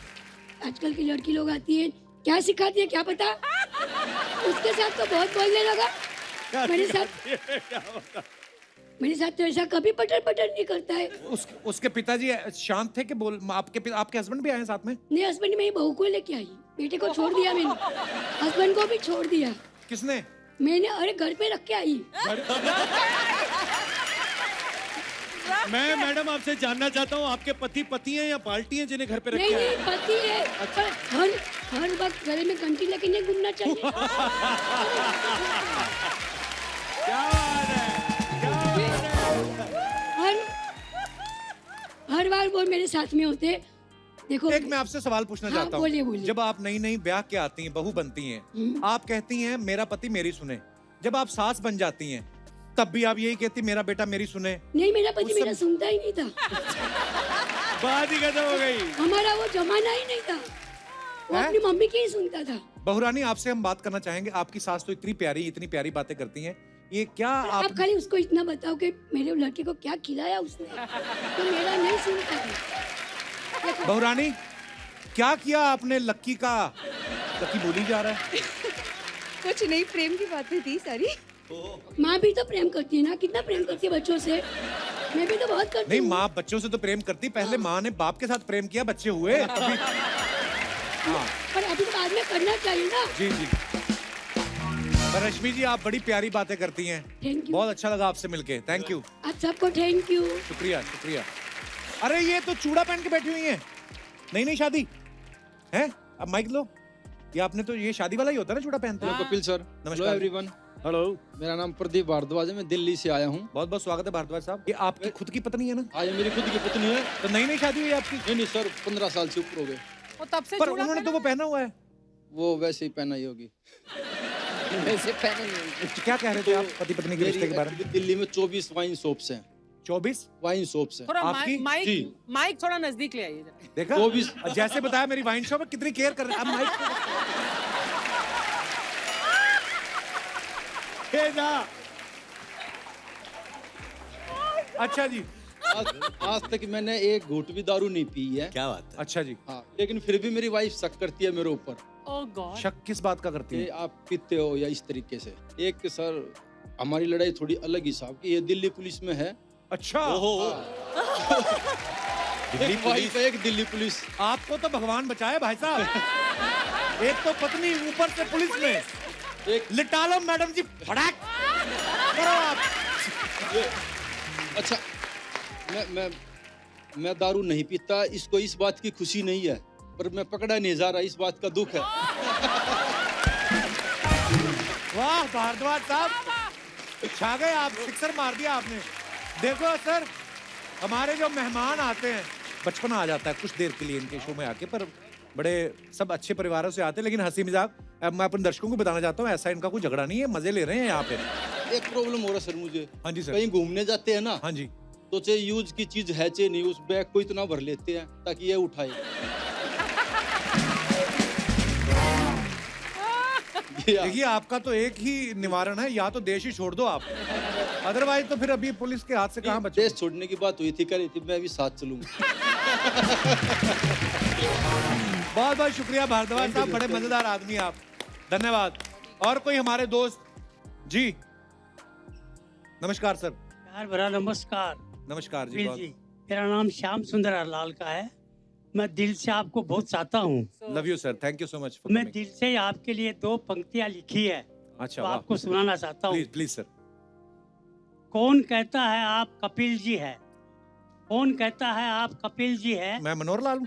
आजकल की लड़की लोग आती है, क्या सिखाती है क्या पता. उसके साथ तो बहुत बोलने लगा. मेरे साथ तो ऐसा कभी पटर पटर नहीं करता है. उसके पिताजी शांत थे कि बोल आपके हस्बैंड भी आए साथ में? नहीं, हस्बैंड मेरी बहू को लेके आई. बेटे को छोड़ दिया मैंने, हस्बैंड को भी छोड़ दिया. किसने? मैंने. अरे घर पे रख के आई. मैं मैडम आपसे जानना चाहता हूँ, आपके पति हैं या पार्टी हैं जिन्हें घर पे रखे नहीं हैं? नहीं, पति है. पर हर वक्त गले में घंटी लेके नहीं घूमना चाहिए. क्या बात है. हर बार वो मेरे साथ में होते. देखो, एक मैं आपसे सवाल पूछना हाँ, चाहता बोलिए, हूँ. बोलिए. जब आप नई नई ब्याह के आती हैं, बहू बनती हैं, आप कहती हैं मेरा पति मेरी सुने. जब आप सास बन जाती हैं, तब भी आप यही कहती मेरा बेटा मेरी सुने. नहीं, मेरा पति मेरा सुनता ही नहीं था. बात ही खत्म हो गई. हमारा वो जमाना ही नहीं था. वो अपनी मम्मी की ही सुनता था. बहुरानी, आपसे हम बात करना चाहेंगे. आपकी सास तो इतनी प्यारी बातें करती हैं. ये क्या आप खाली उसको इतना बताओ कि मेरे लड़के को क्या खिलाया उसने, तो मेरा नहीं सुनता है. बहुरानी, क्या किया आपने लक्की का? लक्की बोली जा रहा है। कुछ नहीं, प्रेम की बातें थी सारी। माँ भी तो प्रेम करती है ना, कितना प्रेम करती है बच्चों से। मैं भी तो बहुत करती नहीं, हूँ। माँ बच्चों से तो प्रेम करती, पहले माँ ने बाप के साथ प्रेम किया, बच्चे हुए अभी। हाँ पर अभी तो बाद में करना चाहिए ना। जी जी। पर रश्मि जी, आप बड़ी प्यारी बातें करती हैं। Thank you. बहुत अच्छा लगा आपसे मिलके। Thank you. आप सबको थैंक यू। शुक्रिया शुक्रिया। अरे ये तो चूड़ा पहन के बैठी हुई हैं। नई नई शादी है? अब माइक लो। ये आपने तो, ये शादी वाला ही होता है ना चूड़ा पहनते हैं। कपिल सर, नमस्कार एवरीवन। हेलो, मेरा नाम प्रदीप भारद्वाज है, मैं दिल्ली से आया हूँ। बहुत बहुत स्वागत है भारद्वाज साहब। ये आपकी खुद की पत्नी है ना? हाँ, ये मेरी खुद की पत्नी है। तो नई नई शादी हुई आपकी? नहीं नहीं सर, 15 साल से ऊपर हो गए। वो तब से पर चूड़ा उन्होंने तो वो पहना हुआ है। वो वैसे ही पहना ही होगी। वैसे पहने ही। क्या कह रहे थे आप पति पत्नी के रिश्ते के बारे में? दिल्ली में 24 वाइन शॉप्स हैं। 24 वाइन शॉप्स हैं। थोड़ा आपकी? माइक माइक थोड़ा नजदीक ले आइए जरा। देखा? 24 जैसे बताया मेरी वाइन शॉप है, कितनी केयर कर रहे हैं। अब माइक अच्छा जी। आज तक मैंने एक घूंट भी दारू नहीं पी है। क्या बात है? अच्छा जी। हाँ, लेकिन फिर भी मेरी वाइफ शक करती है मेरे ऊपर। ओह गॉड। शक किस बात का करती कि है? आप पीते हो या इस तरीके से। एक सर, हमारी लड़ाई थोड़ी अलग हिसाब की, ये दिल्ली पुलिस में है। अच्छा। दिल्ली पुलिस, एक दिल्ली पुलिस। आपको तो भगवान बचाए भाई साहब। एक तो पत्नी, ऊपर से पुलिस में। एक लिटा लो मैडम जी, फटाक करो आप। अच्छा, मैं दारू नहीं पीता, इसको इस बात की खुशी नहीं है, पर मैं पकड़ा नहीं जा रहा, इस बात का दुख है। वाह भारद्वाज साहब, छा गए आप, सिक्सर मार दिया आपने। देखो सर, हमारे जो मेहमान आते हैं, बचपना आ जाता है कुछ देर के लिए इनके शो में आके, पर बड़े सब अच्छे परिवारों से आते हैं, लेकिन हंसी मजाक। अब मैं अपने दर्शकों को बताना चाहता हूँ, ऐसा इनका कोई झगड़ा नहीं है, मजे ले रहे हैं यहाँ पे। एक प्रॉब्लम हो रहा सर मुझे। हाँ जी सर। कहीं घूमने जाते हैं ना, हाँ जी, तो चाहे यूज की चीज है चाहे नहीं, उस बैग को इतना भर लेते हैं ताकि ये उठाए। देखिए आपका तो एक ही निवारण है, या तो देश ही छोड़ दो आप, अदरवाइज तो फिर अभी पुलिस के हाथ से कहाँ बचे। देश छोड़ने की बात हुई थी, कह रही थी मैं भी साथ चलूंगा। बहुत बहुत शुक्रिया भारद्वाज साहब, बड़े मजेदार आदमी आप, धन्यवाद। और कोई हमारे दोस्त जी? नमस्कार सर। प्यार भरा नमस्कार। नमस्कार जी। कपिल जी, मेरा नाम श्याम सुंदर हरलाल का है। मैं दिल से आपको बहुत चाहता हूँ। Love you sir, thank you so much. मैं दिल से आपके लिए 2 पंक्तियाँ लिखी है। अच्छा, तो आपको सुनाना चाहता हूँ। Please please sir. कौन कहता है आप कपिल जी है? कौन कहता है आप कपिल जी है? मैं मनोहर लाल हूँ।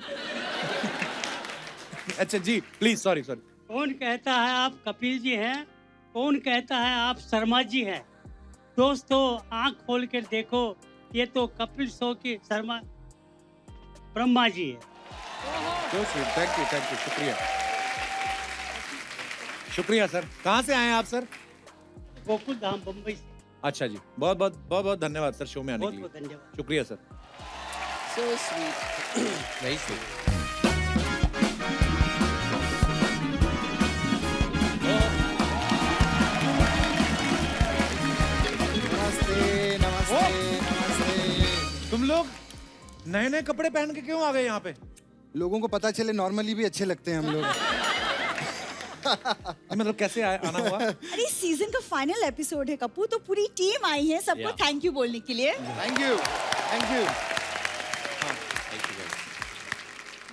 अच्छा जी, प्लीज, सॉरी सॉरी। कौन कहता है आप कपिल जी हैं? कौन कहता है आप शर्मा जी हैं? दोस्तों आंख खोल कर देखो, ये तो कपिल शो की शर्मा ब्रह्मा जी है। थैंक यू, शुक्रिया शुक्रिया सर। कहाँ से आए हैं आप सर? गोकुल धाम बम्बई से। अच्छा जी, बहुत बहुत बहुत बहुत धन्यवाद सर शो में आने के लिए। बहुत धन्यवाद। शुक्रिया sir. So sweet. Very sweet. नमस्ते नमस्ते नमस्ते। तुम लोग नए नए कपड़े पहन के क्यों आ गए यहाँ पे? लोगों को पता चले नॉर्मली भी अच्छे लगते हैं हम लोग। मतलब कैसे आना हुआ? अरे सीजन का फाइनल एपिसोड है कपूर, तो पूरी टीम आई है, सबको थैंक यू बोलने के लिए। Thank you thank you.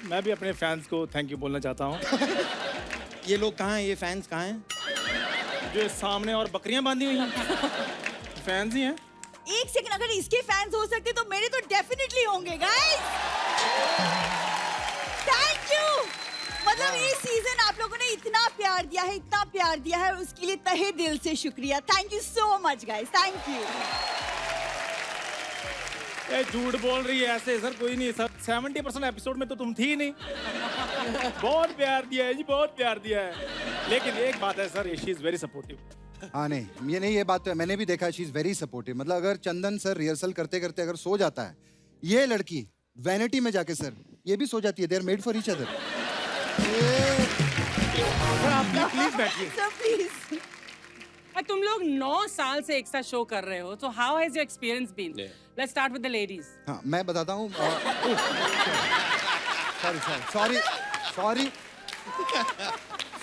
मैं भी अपने फैंस को थैंक यू बोलना चाहता हूँ। ये लोग कहाँ हैं? ये फैंस कहाँ हैं? जो सामने और बकरियां बांधी हुई हैं, फैंस ही हैं। एक सेकंड, अगर इसके फैंस हो सकते तो मेरे तो डेफिनेटली होंगे गाइस। Thank you. मतलब ये सीजन आप लोगों ने इतना प्यार दिया है, इतना प्यार दिया है, उसके लिए तहे दिल से शुक्रिया। Thank you so much guys, thank you. ये झूठ बोल रही है ऐसे सर, कोई नहीं सर। 70% एपिसोड में तो तुम थी ही नहीं। बहुत प्यार दिया है जी, बहुत प्यार दिया है। लेकिन एक बात है sir, she is very supportive. हाँ नहीं, ये बात तो है, मैंने भी देखा, शी इज वेरी सपोर्टिव। मतलब अगर चंदन सर रिहर्सल करते करते अगर सो जाता है, ये लड़की वैनिटी में जाके सर ये भी सो जाती है। They are made for each other. Please बैठिए। Sir please. तुम लोग 9 साल से एक साथ शो कर रहे हो, तो how has your experience been? Let's start with the ladies. हाँ मैं बताता हूँ।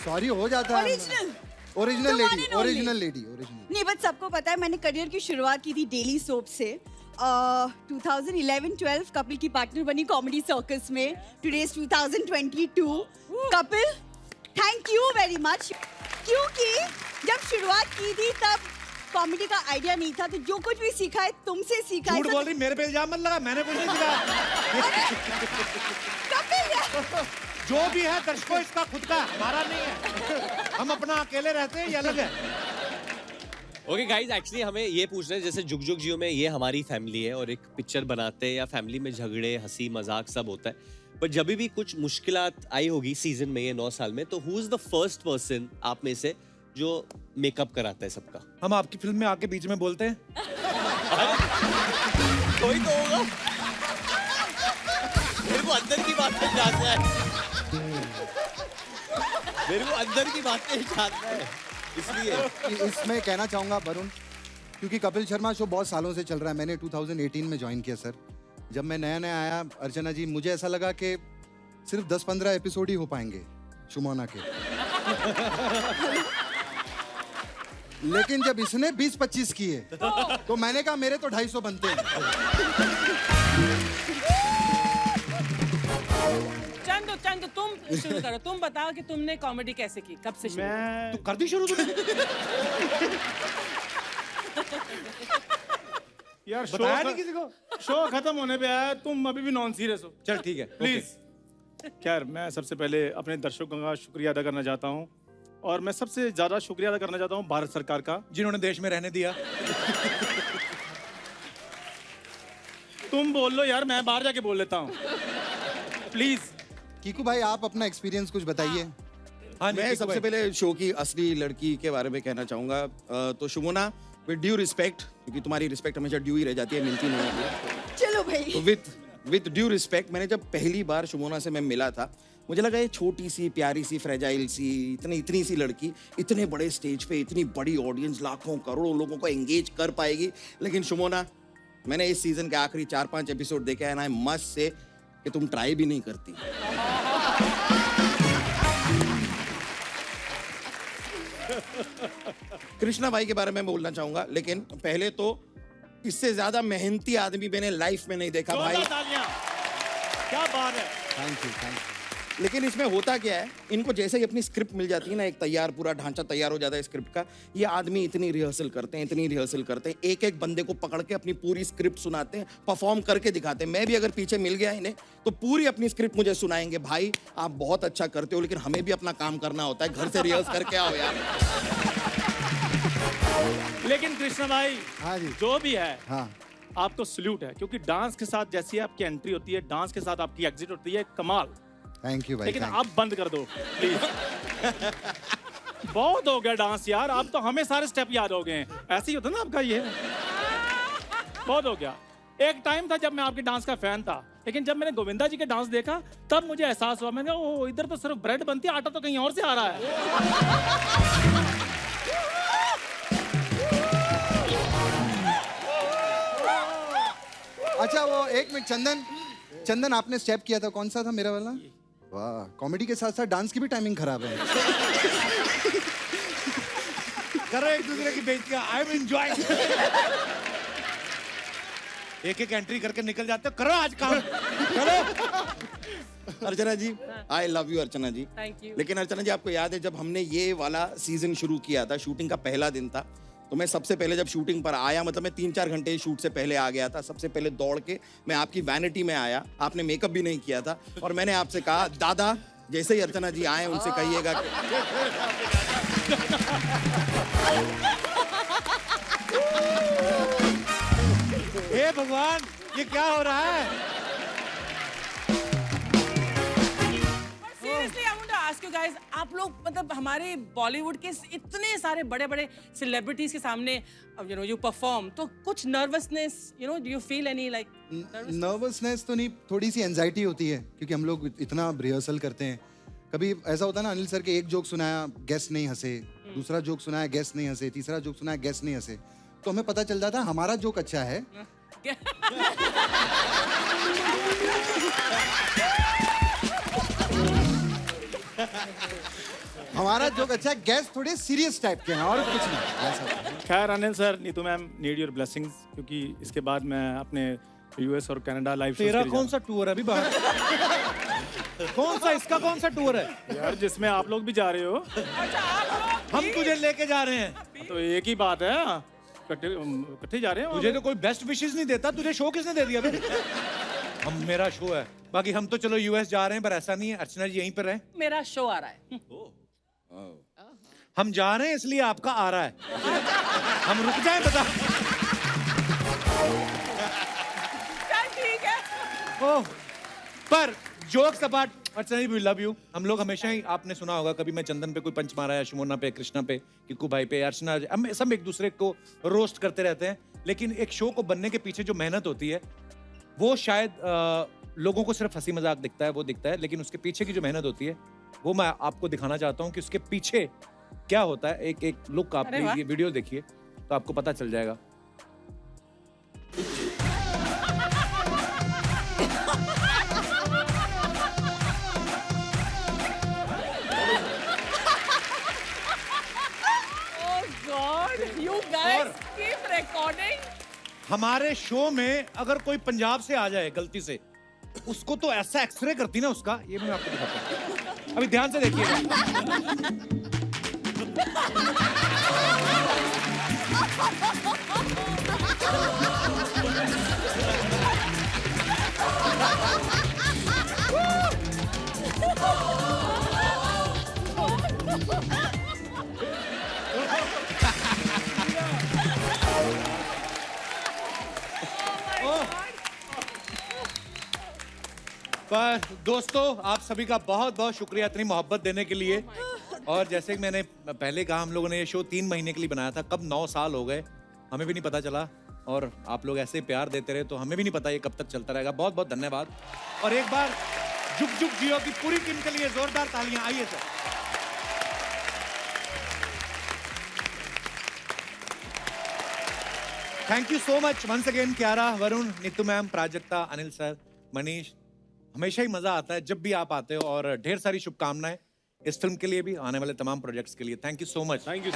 सॉरी हो जाता है। Original lady. नहीं बट सबको पता है मैंने करियर की शुरुआत की थी डेली सोप से 2011-12 कपिल की पार्टनर बनी कॉमेडी सर्कस में। Today is 2022। Kapil thank you very much, क्योंकि जब शुरुआत की थी तब कॉमेडी का आइडिया नहीं था, तो जो कुछ भी सीखा है तुमसे सीखा है। झूठ बोल रही, मेरे पे इल्जाम मत लगा, मैंने कुछ नहीं सीखा। कपिल जो भी है दर्शकों इसका खुद का, हमारा नहीं है। हम अपना अकेले रहते हैं, ये अलग है। ओके गाइस, एक्चुअली हमें ये पूछना है, जैसे जुग जुग जियो में ये हमारी फैमिली है और एक पिक्चर बनाते हैं या फैमिली में झगड़े हंसी मजाक सब होता है, पर जब भी कुछ मुश्किलात आई होगी सीजन में ये 9 साल में, तो who is the first person आप में से जो मेकअप कराता है सबका? हम आपकी फिल्म में आके बीच में बोलते हैं। कोई तो होगा। मेरे को अंदर की बातें जानना है। मेरे को अंदर की बातें जानना है, इसलिए इसमें कहना चाहूंगा वरुण, क्योंकि कपिल शर्मा शो बहुत सालों से चल रहा है। मैंने 2018 में ज्वाइन किया सर। जब मैं नया आया अर्चना जी, मुझे ऐसा लगा कि सिर्फ 10-15 एपिसोड ही हो पाएंगे शुमोना के। लेकिन जब इसने 20-25 किए तो मैंने कहा मेरे तो 250 बनते हैं। चंदू तुम शुरू करो, तुम बताओ कि तुमने कॉमेडी कैसे की, कब से शुरू? तू कर दी शुरू तुमने? यार बताया नहीं किसी को। शो खत्म होने पे आया, तुम अभी भी नॉन सीरियस हो। चल ठीक है, प्लीज। खैर, मैं सबसे पहले अपने दर्शकों का शुक्रिया अदा करना चाहता हूँ, और मैं सबसे ज्यादा शुक्रिया अदा करना चाहता हूँ भारत सरकार का, जिन्होंने देश में रहने दिया। तुम बोल लो यार, मैं बाहर जाके बोल लेता हूँ। प्लीज। कीकू भाई, आप अपना एक्सपीरियंस कुछ बताइए। हाँ, मैं सबसे पहले शो की असली लड़की के बारे में कहना चाहूंगा। तो शुमोना, विद ड्यू रिस्पेक्ट, क्योंकि तुम्हारी रिस्पेक्ट हमेशा ड्यू ही रह जाती है, मिलती नहीं है। चलो भाई। तो विद ड्यू रिस्पेक्ट, मैंने जब पहली बार शुमोना से मैं मिला था, मुझे लगा ये छोटी सी प्यारी सी फ्रेजाइल सी इतनी सी लड़की इतने बड़े स्टेज पे इतनी बड़ी ऑडियंस लाखों करोड़ों लोगों को एंगेज कर पाएगी। लेकिन शुमोना, मैंने इस सीजन के आखिरी 4-5 एपिसोड देखे हैं, आई मस्ट से कि तुम ट्राई भी नहीं करती। कृष्णा भाई के बारे में बोलना चाहूंगा, लेकिन पहले तो इससे ज्यादा मेहनती आदमी मैंने लाइफ में नहीं देखा भाई। क्या बात है। Thank you. लेकिन इसमें होता क्या है, इनको जैसे ही अपनी स्क्रिप्ट मिल जाती है ना, एक तैयार पूरा ढांचा तैयार हो जाता है स्क्रिप्ट का, ये आदमी इतनी रिहर्सल करते हैं, एक एक बंदे को पकड़ के अपनी पूरी स्क्रिप्ट सुनाते हैं, परफॉर्म करके दिखाते हैं। मैं भी अगर पीछे मिल गया इन्हें तो पूरी अपनी स्क्रिप्ट मुझे सुनाएंगे, भाई आप बहुत अच्छा करते हो, लेकिन हमें भी अपना काम करना होता है, घर से रिहर्स करके आओ यार। लेकिन कृष्णा भाई, हाँ जी, जो भी है, हाँ, आपको सल्यूट है, क्योंकि डांस के साथ जैसी आपकी एंट्री होती है, डांस के साथ आपकी एग्जिट होती है, कमाल। थैंक यू भाई। लेकिन आप बंद कर दो प्लीज। बहुत हो गया डांस यार, आप तो हमें सारे स्टेप याद हो गए हैं। ऐसे ही होता ना आपका, ये बहुत हो गया। एक टाइम था जब मैं आपके डांस का फैन था, लेकिन जब मैंने गोविंदा जी के डांस देखा तब मुझे एहसास हुआ, मैंने कहा ओ इधर तो सिर्फ ब्रेड बनती है, आटा तो कहीं और से आ रहा है। अच्छा वो एक मिनट, चंदन आपने स्टेप किया था, कौन सा था मेरा वाला? वाह, कॉमेडी के साथ साथ डांस की भी टाइमिंग खराब है। करो एक दूसरे की बेइज्जती, आई एम एंजॉयिंग। एक एंट्री करके निकल जाते हो, करो आज काम करो। Archana ji, I love you Archana ji. Thank you. लेकिन अर्चना जी, आपको याद है जब हमने ये वाला सीजन शुरू किया था, शूटिंग का पहला दिन था, तो मैं सबसे पहले जब शूटिंग पर आया, मतलब मैं 3-4 घंटे शूट से पहले आ गया था, सबसे पहले दौड़ के मैं आपकी वैनिटी में आया, आपने मेकअप भी नहीं किया था, और मैंने आपसे कहा दादा जैसे ही अर्चना जी आए उनसे कहिएगा कि हे भगवान, ये क्या हो रहा है? Seriously, I want to ask you guys, आप लोग मतलब हमारे बॉलीवुड के इतने सारे बड़े-बड़े सेलिब्रिटीज के सामने you perform, तो कुछ nervousness, do you feel any like nervousness तो नहीं, थोड़ी सी एंजाइटी होती है, क्योंकि हम लोग इतना रिहर्सल करते हैं। कभी ऐसा होता है ना, अनिल सर के एक जोक सुनाया, गेस्ट नहीं हंसे, दूसरा जोक सुनाया, गेस्ट नहीं हंसे, तीसरा जोक सुनाया, गेस्ट नहीं हंसे, तो हमें पता चल जाता है हमारा जोक अच्छा है। हमारा जोक अच्छा है, गेस्ट थोड़े सीरियस टाइप के हैं और कुछ नहीं ऐसा। खैर Anil sir, Neetu ma'am, need your blessings, क्योंकि इसके बाद मैं अपने यूएस और कनाडा लाइव शोज तेरा कौन सा टूर है अभी बाहर? कौन सा, इसका कौन सा टूर है यार, जिसमें आप लोग भी जा रहे हो? हम तुझे लेके जा रहे हैं। तो एक ही बात है, इकट्ठे जा रहे हैं। तुझे तो कोई बेस्ट विशेस नहीं देता, तुझे शो किसने दे दिया? हम, मेरा शो है, बाकी हम तो चलो यूएस जा रहे हैं, पर ऐसा नहीं है, अर्चना जी यहीं पर रहे। मेरा शो आ रहा है। हम जा रहे हैं इसलिए आपका आ रहा है। हम रुक जाएं बता। ठीक है। ओह, पर jokes apart, Archana ji we love you. हम लोग हमेशा ही, आपने सुना होगा कभी मैं चंदन पे कोई पंच मारा है, शुमोना पे, कृष्णा पे, किक्कू भाई पे, अर्चना, हम सब एक दूसरे को रोस्ट करते रहते हैं, लेकिन एक शो को बनने के पीछे जो मेहनत होती है वो शायद लोगों को सिर्फ हंसी मजाक दिखता है, वो दिखता है, लेकिन उसके पीछे की जो मेहनत होती है वो मैं आपको दिखाना चाहता हूँ कि उसके पीछे क्या होता है। एक लुक आप ये वीडियो देखिए तो आपको पता चल जाएगा। You guys keep recording. हमारे शो में अगर कोई पंजाब से आ जाए गलती से, उसको तो ऐसा एक्सरे करती ना उसका, ये मैं आपको दिखाता हूँ, अभी ध्यान से देखिए। पर दोस्तों, आप सभी का बहुत बहुत शुक्रिया इतनी मोहब्बत देने के लिए। और जैसे कि मैंने पहले कहा, हम लोगों ने ये शो 3 महीने के लिए बनाया था, कब 9 साल हो गए हमें भी नहीं पता चला, और आप लोग ऐसे प्यार देते रहे तो हमें भी नहीं पता ये कब तक चलता रहेगा। बहुत बहुत धन्यवाद। और एक बार जुग जुग जियो की पूरी टीम के लिए जोरदार तालियां। आइए sir. Thank you so much once again Kiara, Varun, Neetu ma'am, Prajakta, Anil sir, Manish. हमेशा ही मजा आता है जब भी आप आते हो, और ढेर सारी शुभकामनाएं इस फिल्म के लिए भी, आने वाले तमाम प्रोजेक्ट्स के लिए। Thank you so much. Thank you.